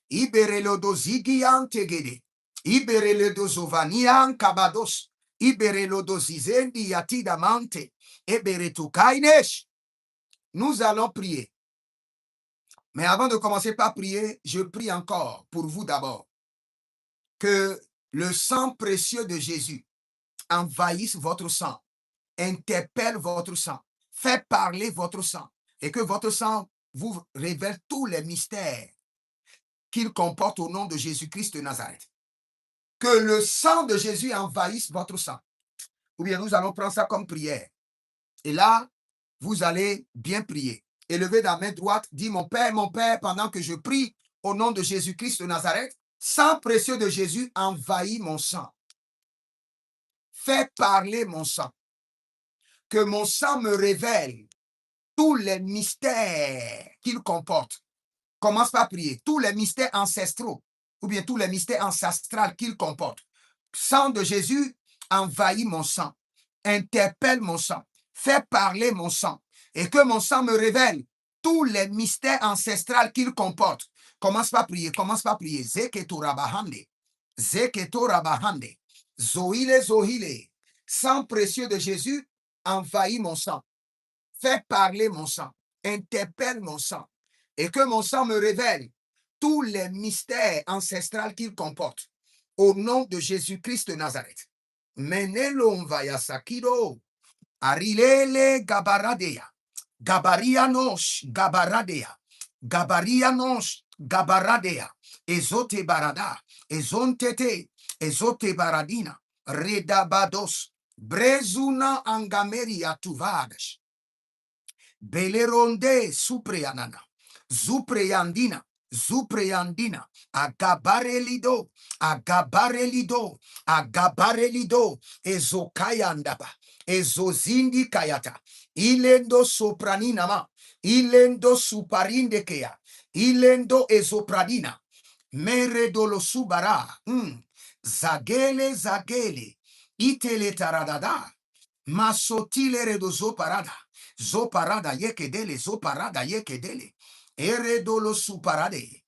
Iberelo do zigiantegede. Iberele do zovanian kabados. Iberelo do zizendi yatidamante. Eberetu kainesh. Nous allons prier. Mais avant de commencer par prier, je prie encore pour vous d'abord. Que le sang précieux de Jésus envahisse votre sang, interpelle votre sang, fait parler votre sang, et que votre sang vous révèle tous les mystères qu'il comporte au nom de Jésus-Christ de Nazareth. Que le sang de Jésus envahisse votre sang. Ou bien nous allons prendre ça comme prière. Et là, vous allez bien prier. Élevez la main droite, dis mon Père, pendant que je prie au nom de Jésus-Christ de Nazareth, sang précieux de Jésus envahit mon sang. Fais parler mon sang. Que mon sang me révèle tous les mystères qu'il comporte. Commence par prier. Tous les mystères ancestraux ou bien tous les mystères ancestraux qu'il comporte. Sang de Jésus envahit mon sang. Interpelle mon sang. Fais parler mon sang. Et que mon sang me révèle tous les mystères ancestraux qu'il comporte. Commence par prier. Commence par prier. Zeketo rabahande. Zeketo rabahande. Zohile zohile. Sang précieux de Jésus envahit mon sang. Fais parler mon sang. Interpelle mon sang. Et que mon sang me révèle tous les mystères ancestraux qu'il comporte. Au nom de Jésus-Christ de Nazareth. Menelon vayasakido. Arilele gabaradea. Gabarianos gabaradea. Gabarianos gabaradea. Ezote barada. Ezontete. Ezote baradina. Redabados. Brezuna angameria tuvadas. Beleronde supreanana. Zupreyandina. Zupreyandina. Agabarelido. Agabarelido. Agabarelido. Ezokayandaba. Ezozindi kayata. Ilendo sopraninama. Ilendo suparindekea. Ilendo ezopradina. Meredolo subara. Zagele zagele. Itele taradada. Masotile redozo parada. Zoparada yekedele, zoparada yekedele. Eredolo suparade.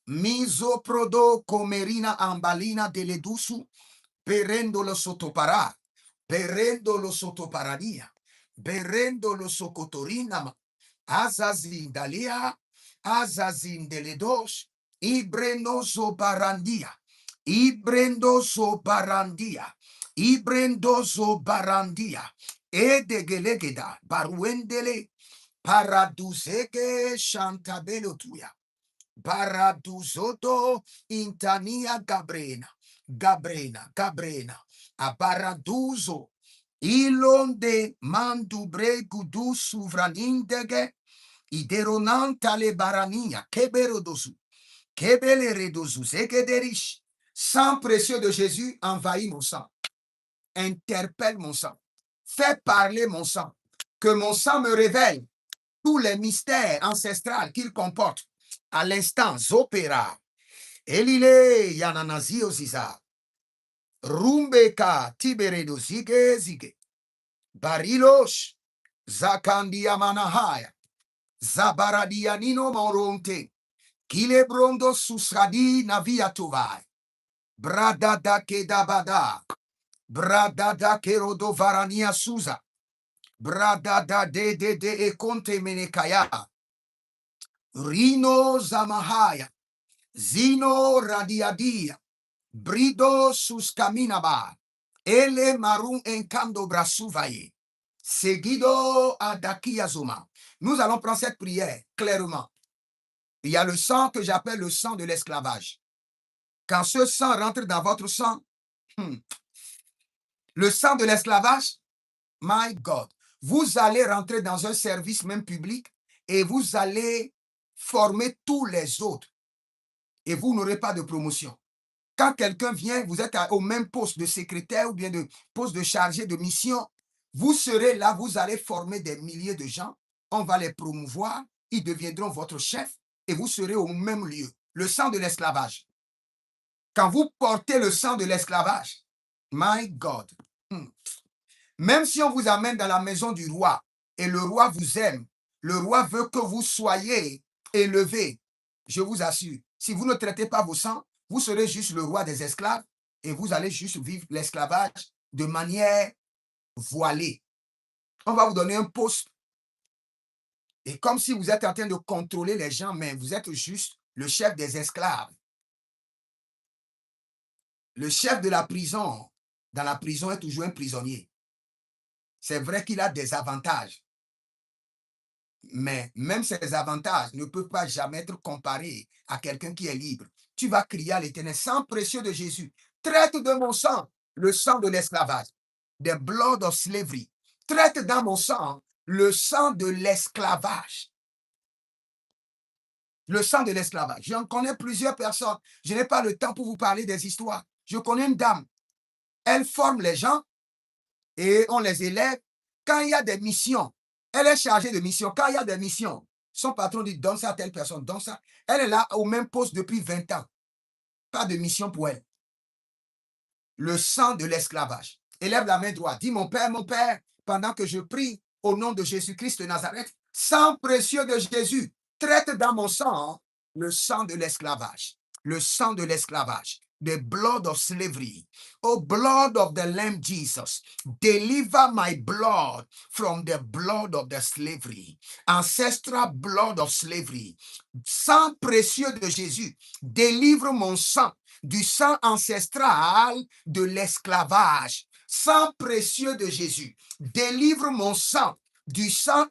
Misoprodo comerina ambalina deledusu, perendolo sotopara, perendolo sotoparania, berendolo socotorina, azazindalia, azazindeledos, ibrenoso barandia, ibrendoso barandia, ibrendoso barandia, edegelegeda, baruendele, paraduzeke chantabelotuya. Baraduzoto intania gabrena, abaraduzo, ilonde mandubre gudu suvranindege, ideronanta le barania, keberodosu, kebeleredosu, zekederish. Sang précieux de Jésus envahit mon sang, interpelle mon sang, fait parler mon sang, que mon sang me révèle tous les mystères ancestraux qu'il comporte. À l'instant, Zopera, Elile, Yananazio Ziza, Rumbeka, Tiberedo Zige Zige, Barilosh, Zakandia Manahaya, Zabaradianino Moronte, Kilebrondo Susradi Navia Tovai, Bradada Kedabada, Bradada Kerodo Varania Suza, Bradada de Econte Menekaya, Rino Zamahaya, Zino Radiadia, Brido Suscaminaba, Ele Marum Encando Brasuvaye, Seguido Adakiazuma. Nous allons prendre cette prière clairement. Il y a le sang que j'appelle le sang de l'esclavage. Quand ce sang rentre dans votre sang, le sang de l'esclavage, my God, vous allez rentrer dans un service même public et vous allez former tous les autres et vous n'aurez pas de promotion. Quand quelqu'un vient, vous êtes au même poste de secrétaire ou bien de poste de chargé de mission, vous serez là, vous allez former des milliers de gens, on va les promouvoir, ils deviendront votre chef et vous serez au même lieu. Le sang de l'esclavage. Quand vous portez le sang de l'esclavage, my God, même si on vous amène dans la maison du roi et le roi vous aime, le roi veut que vous soyez élevé, je vous assure, si vous ne traitez pas vos sangs, vous serez juste le roi des esclaves et vous allez juste vivre l'esclavage de manière voilée. On va vous donner un poste et comme si vous êtes en train de contrôler les gens, mais vous êtes juste le chef des esclaves. Le chef de la prison, dans la prison, est toujours un prisonnier. C'est vrai qu'il a des avantages, mais même ces avantages ne peuvent pas jamais être comparés à quelqu'un qui est libre. Tu vas crier à l'Éternel, sang précieux de Jésus, traite de mon sang, le sang de l'esclavage, the blood of slavery. Traite dans mon sang le sang de l'esclavage. Le sang de l'esclavage. J'en connais plusieurs personnes. Je n'ai pas le temps pour vous parler des histoires. Je connais une dame. Elle forme les gens et on les élève. Quand il y a des missions, elle est chargée de missions. Quand il y a des missions, son patron dit donne ça à telle personne, donne ça. Elle est là au même poste depuis 20 ans. Pas de mission pour elle. Le sang de l'esclavage. Élève la main droite. Dis mon Père, pendant que je prie au nom de Jésus-Christ de Nazareth, sang précieux de Jésus, traite dans mon sang le sang de l'esclavage. Le sang de l'esclavage. The blood of slavery. Oh, blood of the Lamb Jesus. Deliver my blood from the blood of the slavery. Ancestral blood of slavery. Sang précieux de Jésus. Délivre mon sang du sang ancestral de l'esclavage. Sang précieux de Jésus. Délivre mon sang du sang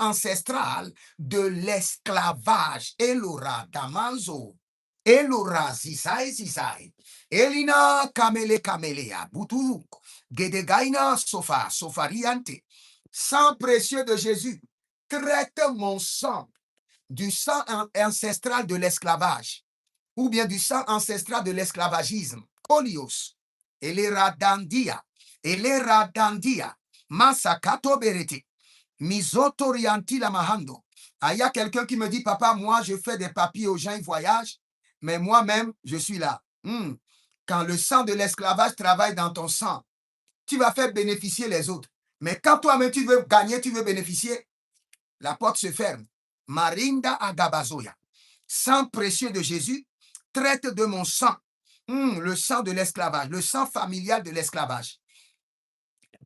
ancestral de l'esclavage. Elora damanzo. Elora zizai. Elina kamelea. Buturuk. Gedegaina sofariante. Sang précieux de Jésus. Traite mon sang du sang ancestral de l'esclavage ou bien du sang ancestral de l'esclavagisme. Olios. Eleradandia. Masakato berete. Misotorianti la mahando. Ah, il y a quelqu'un qui me dit, papa, moi, je fais des papiers aux gens, ils voyagent, mais moi-même, je suis là. Quand le sang de l'esclavage travaille dans ton sang, tu vas faire bénéficier les autres. Mais quand toi-même, tu veux gagner, tu veux bénéficier, la porte se ferme. Marinda agabazoya. Sang précieux de Jésus, traite de mon sang, le sang de l'esclavage, le sang familial de l'esclavage.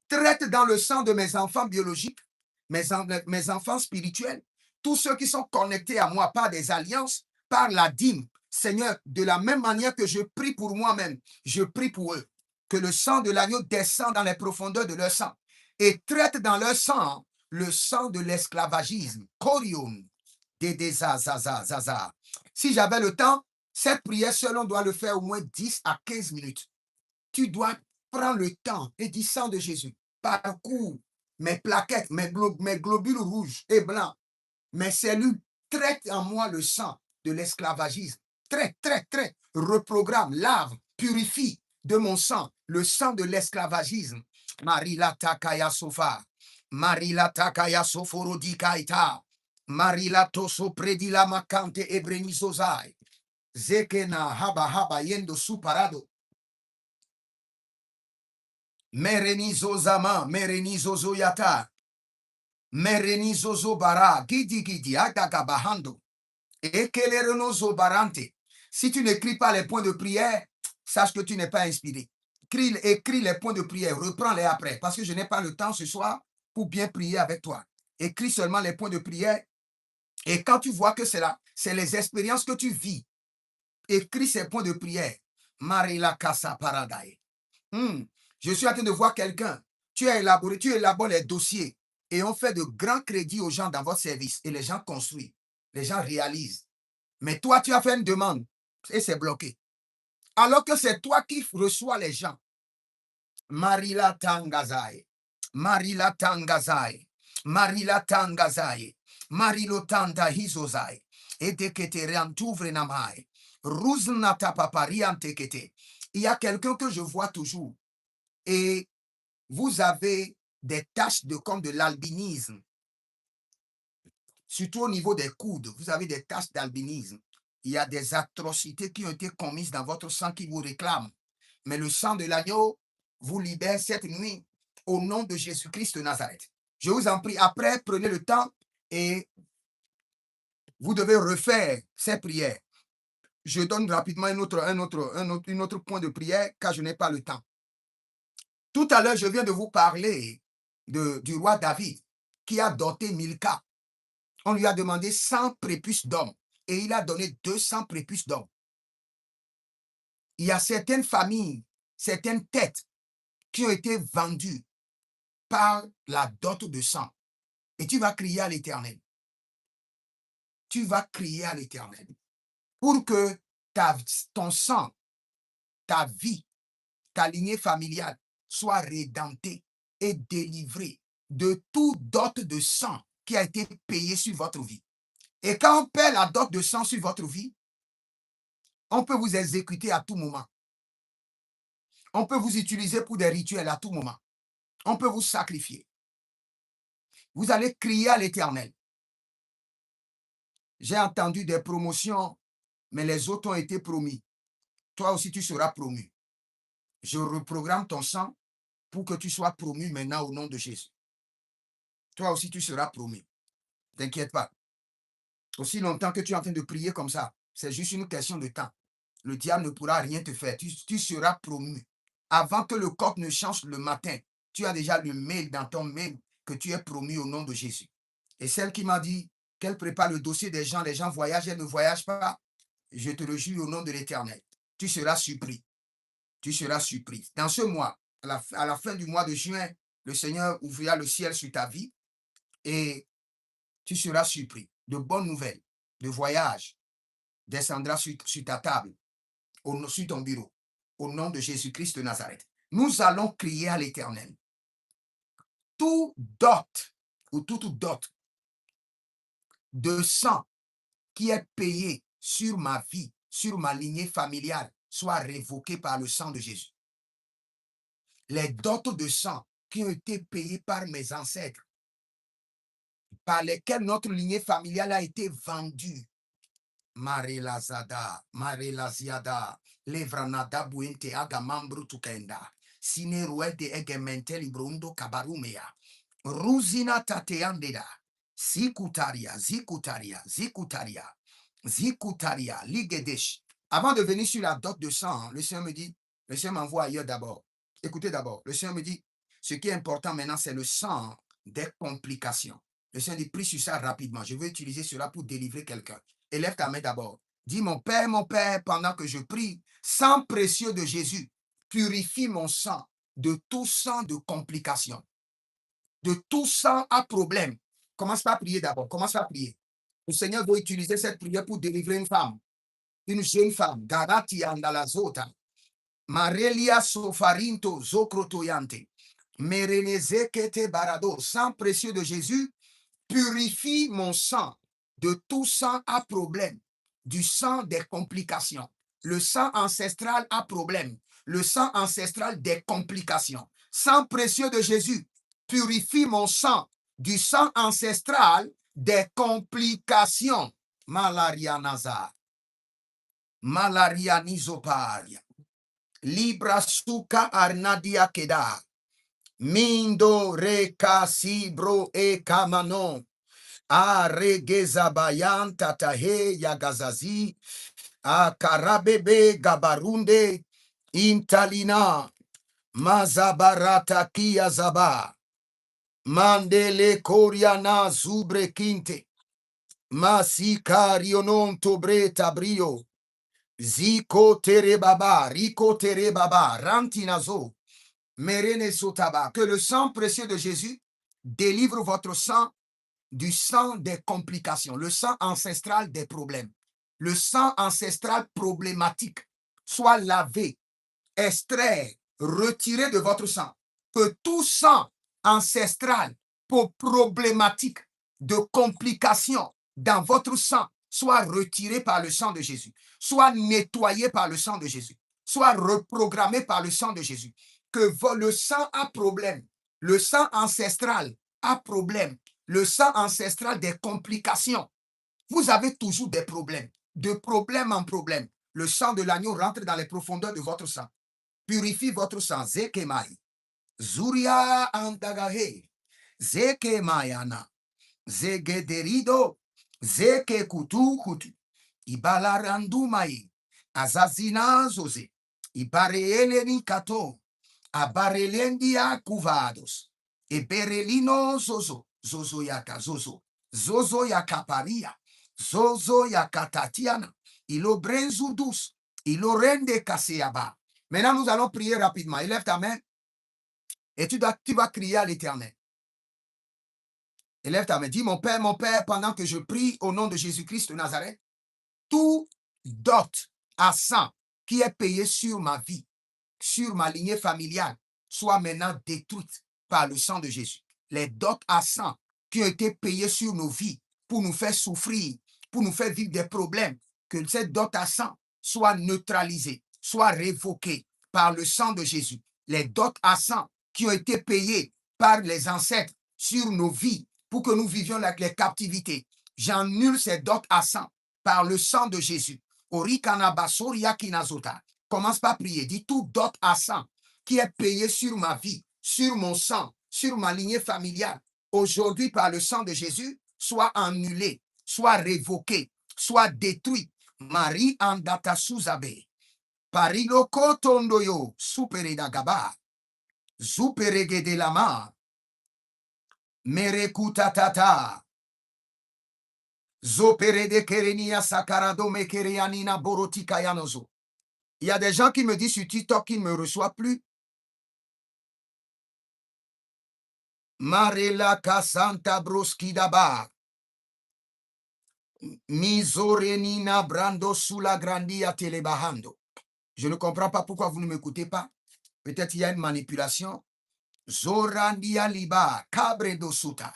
Traite dans le sang de mes enfants biologiques, mes enfants spirituels, tous ceux qui sont connectés à moi par des alliances, par la dîme. Seigneur, de la même manière que je prie pour moi-même, je prie pour eux. Que le sang de l'agneau descend dans les profondeurs de leur sang et traite dans leur sang le sang de l'esclavagisme. Corium. Zaza. Si j'avais le temps, cette prière seule, on doit le faire au moins 10 à 15 minutes. Tu dois prendre le temps et dire sang de Jésus. Parcours mes plaquettes, mes globules rouges et blancs, mes cellules, traite en moi le sang de l'esclavagisme. Traite. Reprogramme, lave, purifie de mon sang le sang de l'esclavagisme. Marila takaya sofa. Marila takaya soforodi kaita. Marila toso predila makante ebrenisozai. Zekena haba yendo suparado. Merenizo zama, merenizo zoyata. Merenizo zobara, gidi, agagabahando. Ekelerenozo barante. Si tu n'écris pas les points de prière, sache que tu n'es pas inspiré. Écris les points de prière, reprends-les après, parce que je n'ai pas le temps ce soir pour bien prier avec toi. Écris seulement les points de prière. Et quand tu vois que c'est là, c'est les expériences que tu vis, écris ces points de prière. Marila Kasa Paradae. Je suis en train de voir quelqu'un. Tu élabores les dossiers et on fait de grands crédits aux gens dans votre service et les gens construisent, les gens réalisent. Mais toi, tu as fait une demande et c'est bloqué. Alors que c'est toi qui reçois les gens. Marila Tangazai. Marila Tangazai. Marila Tangazai. Marilo Tanda Hizozai. Et de que te rentouvre namai. Ruznata papariante kete. Il y a quelqu'un que je vois toujours. Et vous avez des taches comme de l'albinisme. Surtout au niveau des coudes, vous avez des taches d'albinisme. Il y a des atrocités qui ont été commises dans votre sang qui vous réclament. Mais le sang de l'agneau vous libère cette nuit au nom de Jésus-Christ de Nazareth. Je vous en prie, après, prenez le temps et vous devez refaire ces prières. Je donne rapidement un autre point de prière car je n'ai pas le temps. Tout à l'heure, je viens de vous parler du roi David qui a doté Milka. On lui a demandé 100 prépuces d'hommes et il a donné 200 prépuces d'hommes. Il y a certaines familles, certaines têtes qui ont été vendues par la dot de sang. Et tu vas crier à l'Éternel. Tu vas crier à l'Éternel pour que ton sang, ta vie, ta lignée familiale soit rédemptée et délivrée de tout dot de sang qui a été payé sur votre vie. Et quand on paie la dot de sang sur votre vie, on peut vous exécuter à tout moment. On peut vous utiliser pour des rituels à tout moment. On peut vous sacrifier. Vous allez crier à l'Éternel. J'ai entendu des promotions, mais les autres ont été promis. Toi aussi, tu seras promu. Je reprogramme ton sang pour que tu sois promu maintenant au nom de Jésus. Toi aussi, tu seras promu. T'inquiète pas. Aussi longtemps que tu es en train de prier comme ça, c'est juste une question de temps. Le diable ne pourra rien te faire. Tu seras promu. Avant que le coq ne change le matin, tu as déjà le mail dans ton mail que tu es promu au nom de Jésus. Et celle qui m'a dit qu'elle prépare le dossier des gens, les gens voyagent, elle ne voyage pas, je te le jure au nom de l'Éternel. Tu seras surpris. Tu seras surpris. Dans ce mois, à la fin du mois de juin, le Seigneur ouvrira le ciel sur ta vie et tu seras surpris. De bonnes nouvelles, de voyage descendra sur ta table, sur ton bureau, au nom de Jésus-Christ de Nazareth. Nous allons crier à l'Éternel. Tout dot ou toute dot de sang qui est payé sur ma vie, sur ma lignée familiale, soit révoqué par le sang de Jésus. Les dots de sang qui ont été payés par mes ancêtres, par lesquels notre lignée familiale a été vendue. Marelazada, Marelaziada, Levranada Buente Agamambru Tukenda, Sineruede Egementeli Brundo Kabarumea, Ruzina Tateandeda, Zikutaria. Zikutaria, ligedesh. Avant de venir sur la dot de sang, le Seigneur me dit, le Seigneur m'envoie ailleurs d'abord. Écoutez d'abord, le Seigneur me dit, ce qui est important maintenant, c'est le sang des complications. Le Seigneur dit, prie sur ça rapidement. Je veux utiliser cela pour délivrer quelqu'un. Élève ta main d'abord. Dis, mon Père, pendant que je prie, sang précieux de Jésus, purifie mon sang de tout sang de complications, de tout sang à problème. Commence par prier d'abord. Commence par prier. Le Seigneur veut utiliser cette prière pour délivrer une jeune femme, Garati Andalazota, Marelia Sofarinto Zokrotoyante, Merenezekete Barado, sang précieux de Jésus, purifie mon sang de tout sang à problème, du sang des complications, le sang ancestral à problème, le sang ancestral des complications. Sang précieux de Jésus, purifie mon sang du sang ancestral des complications. Malaria Nazar, Malaria Nizoparia, Libra Suka Arnadia Keda, Mindo Reka Sibro e Kamanon, Aregezabayan Tatahe Yagazazi, Akarabebe Gabarunde, Intalina, Mazabarata Kiyazaba, Mandele Koriana Zubre Kinte, Masikarionon Tobre Tabrio, Ziko Terebaba, Rico Terebaba, Rantinazo, Merene Sotaba. Que le sang précieux de Jésus délivre votre sang du sang des complications, le sang ancestral des problèmes, le sang ancestral problématique soit lavé, extrait, retiré de votre sang. Que tout sang ancestral pour problématique de complications dans votre sang soit retiré par le sang de Jésus, soit nettoyé par le sang de Jésus, soit reprogrammé par le sang de Jésus. Que le sang a problème, le sang ancestral a problème, le sang ancestral des complications. Vous avez toujours des problèmes, de problème en problème. Le sang de l'agneau rentre dans les profondeurs de votre sang. Purifie votre sang. Zekemai. Zuria andagahe. Zekemayana. Zegederido. Zeke kutu kutu. Ibalarandumae. Azazina zoze. Ibareeleni kato. Abarelendia kuvados. Eberelino zozo. Zozo yaka zozo. Zozo yakaparia. Zozo yakatatiana. Ilo brenzudus. Ilo rende kaseaba. Maintenant, nous allons prier rapidement. Élève ta main et tu vas crier à l'Éternel. Élève ta main. Dis, mon Père, pendant que je prie au nom de Jésus-Christ de Nazareth, tout dot à sang qui est payé sur ma vie, sur ma lignée familiale, soit maintenant détruite par le sang de Jésus. Les dots à sang qui ont été payés sur nos vies pour nous faire souffrir, pour nous faire vivre des problèmes, que cette dot à sang soit neutralisée, soit révoquée par le sang de Jésus. Les dots à sang qui ont été payés par les ancêtres sur nos vies pour que nous vivions les captivités. J'annule ces dots à sang par le sang de Jésus. Commence par prier. Dis tout dot à sang qui est payé sur ma vie, sur mon sang, sur ma lignée familiale. Aujourd'hui, par le sang de Jésus, soit annulé, soit révoqué, soit détruit. Marie andata suzabe. Parilo kotondoyo supereda gaba. Zuperege de lama. Merekutatata. Zoperede kerenia sakarado mekereanina borotika yanozo. Il y a des gens qui me disent sur TikTok qu'ils ne me reçoivent plus. Marela Kasanta Broskidaba. Mizorenina Brando Sula Grandia Telebahando. Je ne comprends pas pourquoi vous ne m'écoutez pas. Peut-être il y a une manipulation. Zorandia Liba. Cabre dosuta.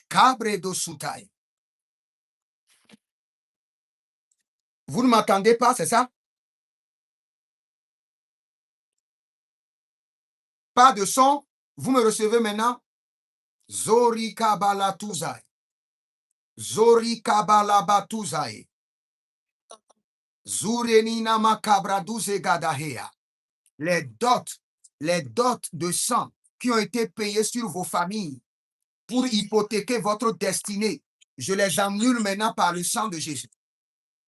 Cabre dosutai. Vous ne m'entendez pas, c'est ça? Pas de son. Vous me recevez maintenant? Zori Kabala Tuzai. Zori Kabala Batuzai. Zurenina Makabra Duze Gadahea. Les dots de sang qui ont été payés sur vos familles pour hypothéquer votre destinée, je les annule maintenant par le sang de Jésus.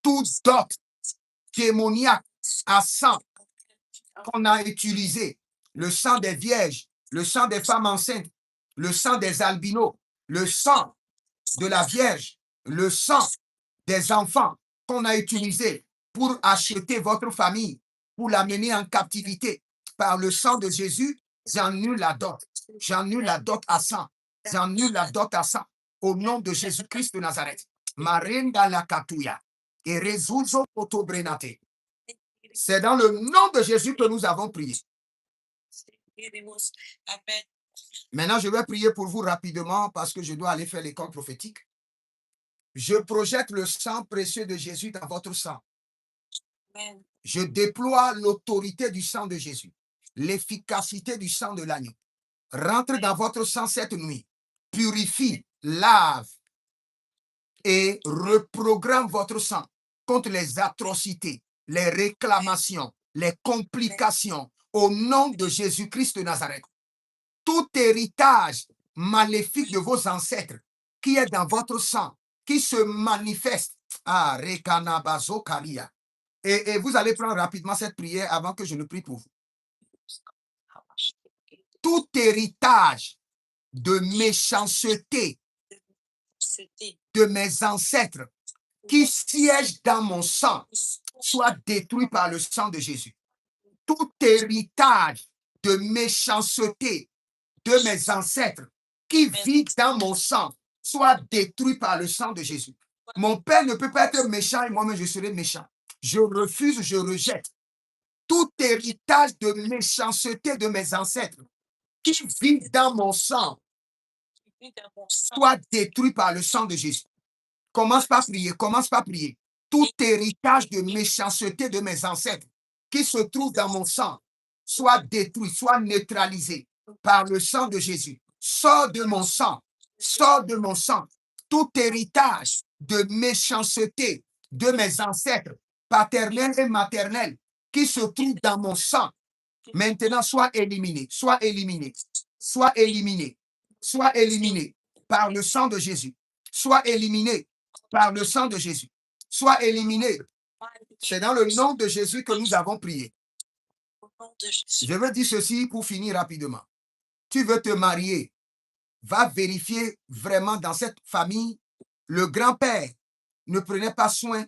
Tout dot démoniaque à sang qu'on a utilisé, le sang des vierges, le sang des femmes enceintes, le sang des albinos, le sang de la Vierge, le sang des enfants qu'on a utilisé pour acheter votre famille, pour l'amener en captivité. Par le sang de Jésus, j'annule la dot. J'annule la dot à sang. J'annule la dot à sang. Au nom de Jésus-Christ de Nazareth. Marinda la Katouya. Et Rezuzo Otobrenate. C'est dans le nom de Jésus que nous avons prié. Maintenant, je vais prier pour vous rapidement parce que je dois aller faire l'école prophétique. Je projette le sang précieux de Jésus dans votre sang. Amen. Je déploie l'autorité du sang de Jésus, l'efficacité du sang de l'agneau. Rentre dans votre sang cette nuit, purifie, lave et reprogramme votre sang contre les atrocités, les réclamations, les complications au nom de Jésus-Christ de Nazareth. Tout héritage maléfique de vos ancêtres qui est dans votre sang, qui se manifeste. Ah, Rekanabazo Kalia. Et vous allez prendre rapidement cette prière avant que je ne prie pour vous. Tout héritage de méchanceté de mes ancêtres qui siège dans mon sang soit détruit par le sang de Jésus. Tout héritage de méchanceté de mes ancêtres qui vit dans mon sang soit détruit par le sang de Jésus. Mon père ne peut pas être méchant et moi-même je serai méchant. Je refuse, je rejette tout héritage de méchanceté de mes ancêtres qui vit dans mon sang soit détruit par le sang de Jésus. Commence par prier, commence par prier. Tout héritage de méchanceté de mes ancêtres qui se trouve dans mon sang soit détruit, soit neutralisé par le sang de Jésus. Sors de mon sang, sors de mon sang. Tout héritage de méchanceté de mes ancêtres, paternels et maternels, qui se trouve dans mon sang, maintenant soit éliminé, soit éliminé, soit éliminé, soit éliminé par le sang de Jésus. Soit éliminé par le sang de Jésus. Soit éliminé. C'est dans le nom de Jésus que nous avons prié. Je veux dire ceci pour finir rapidement. Tu veux te marier, va vérifier vraiment dans cette famille, le grand-père ne prenait pas soin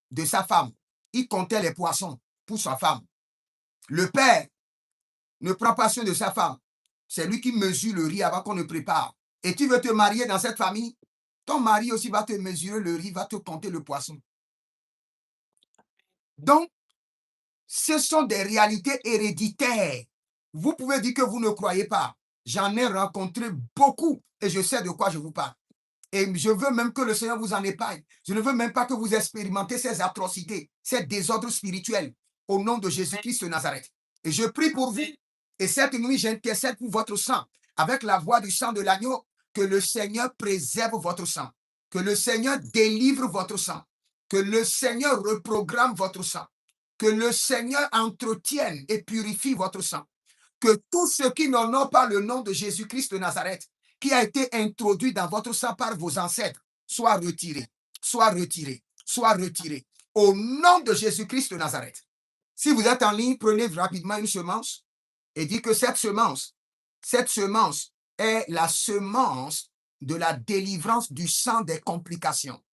de sa femme. Il comptait les poissons pour sa femme. Le père ne prend pas soin de sa femme. C'est lui qui mesure le riz avant qu'on ne prépare. Et tu veux te marier dans cette famille, ton mari aussi va te mesurer le riz, va te compter le poisson. Donc, ce sont des réalités héréditaires. Vous pouvez dire que vous ne croyez pas. J'en ai rencontré beaucoup et je sais de quoi je vous parle. Et je veux même que le Seigneur vous en épargne. Je ne veux même pas que vous expérimentez ces atrocités, ces désordres spirituels au nom de Jésus-Christ de Nazareth. Et je prie pour vous. Et cette nuit, j'intercède pour votre sang avec la voix du sang de l'agneau. Que le Seigneur préserve votre sang. Que le Seigneur délivre votre sang. Que le Seigneur reprogramme votre sang. Que le Seigneur entretienne et purifie votre sang. Que tous ceux qui n'en ont pas le nom de Jésus-Christ de Nazareth, qui a été introduit dans votre sang par vos ancêtres, soient retirés, soient retirés, soient retirés. Au nom de Jésus-Christ de Nazareth. Si vous êtes en ligne, prenez rapidement une semence et dites que cette semence est la semence de la délivrance du sang des complications.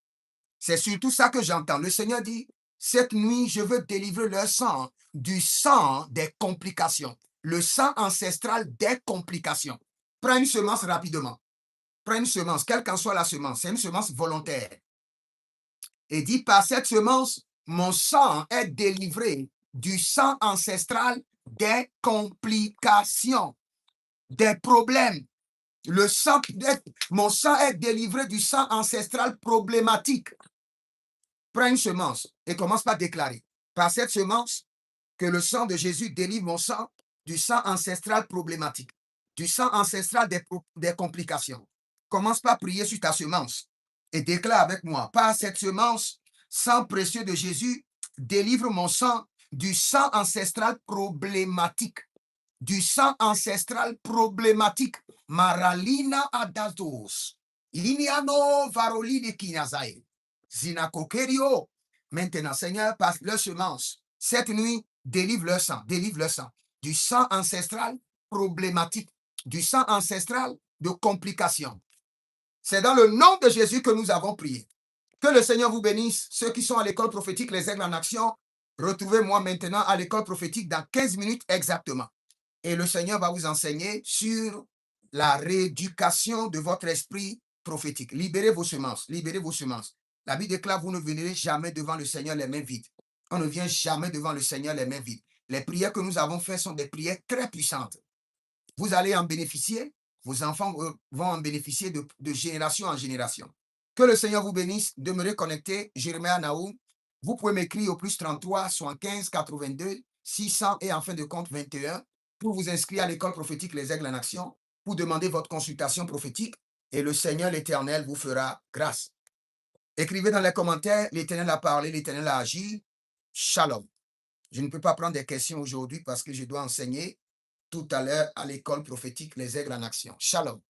C'est surtout ça que j'entends. Le Seigneur dit, cette nuit, je veux délivrer leur sang du sang des complications. Le sang ancestral des complications. Prends une semence rapidement. Prends une semence, quelle qu'en soit la semence. C'est une semence volontaire. Et dis, par cette semence, mon sang est délivré du sang ancestral des complications, des problèmes. Mon sang est délivré du sang ancestral problématique. Prends une semence et commence par déclarer. Par cette semence, que le sang de Jésus délivre mon sang du sang ancestral problématique, du sang ancestral des complications. Commence par prier sur ta semence et déclare avec moi. Par cette semence, sang précieux de Jésus, délivre mon sang du sang ancestral problématique. Du sang ancestral problématique. Maralina adazos. Iniano varolini kinazai. Zinakokerio. Maintenant, Seigneur, par leur semence, cette nuit, délivre leur sang, du sang ancestral problématique, du sang ancestral de complications. C'est dans le nom de Jésus que nous avons prié. Que le Seigneur vous bénisse. Ceux qui sont à l'école prophétique, les aigles en action, retrouvez-moi maintenant à l'école prophétique dans 15 minutes exactement. Et le Seigneur va vous enseigner sur la rééducation de votre esprit prophétique. Libérez vos semences, libérez vos semences. La Bible déclare, vous ne viendrez jamais devant le Seigneur les mains vides. On ne vient jamais devant le Seigneur les mains vides. Les prières que nous avons faites sont des prières très puissantes. Vous allez en bénéficier, vos enfants vont en bénéficier de génération en génération. Que le Seigneur vous bénisse. Demeurez connectés. Jérémie Naoum. Vous pouvez m'écrire au plus 33 75 82 600 et en fin de compte 21 pour vous inscrire à l'école prophétique Les Aigles en Action, pour demander votre consultation prophétique et le Seigneur l'Éternel vous fera grâce. Écrivez dans les commentaires, l'Éternel a parlé, l'Éternel a agi. Shalom. Je ne peux pas prendre des questions aujourd'hui parce que je dois enseigner tout à l'heure à l'école prophétique Les Aigles en Action. Shalom.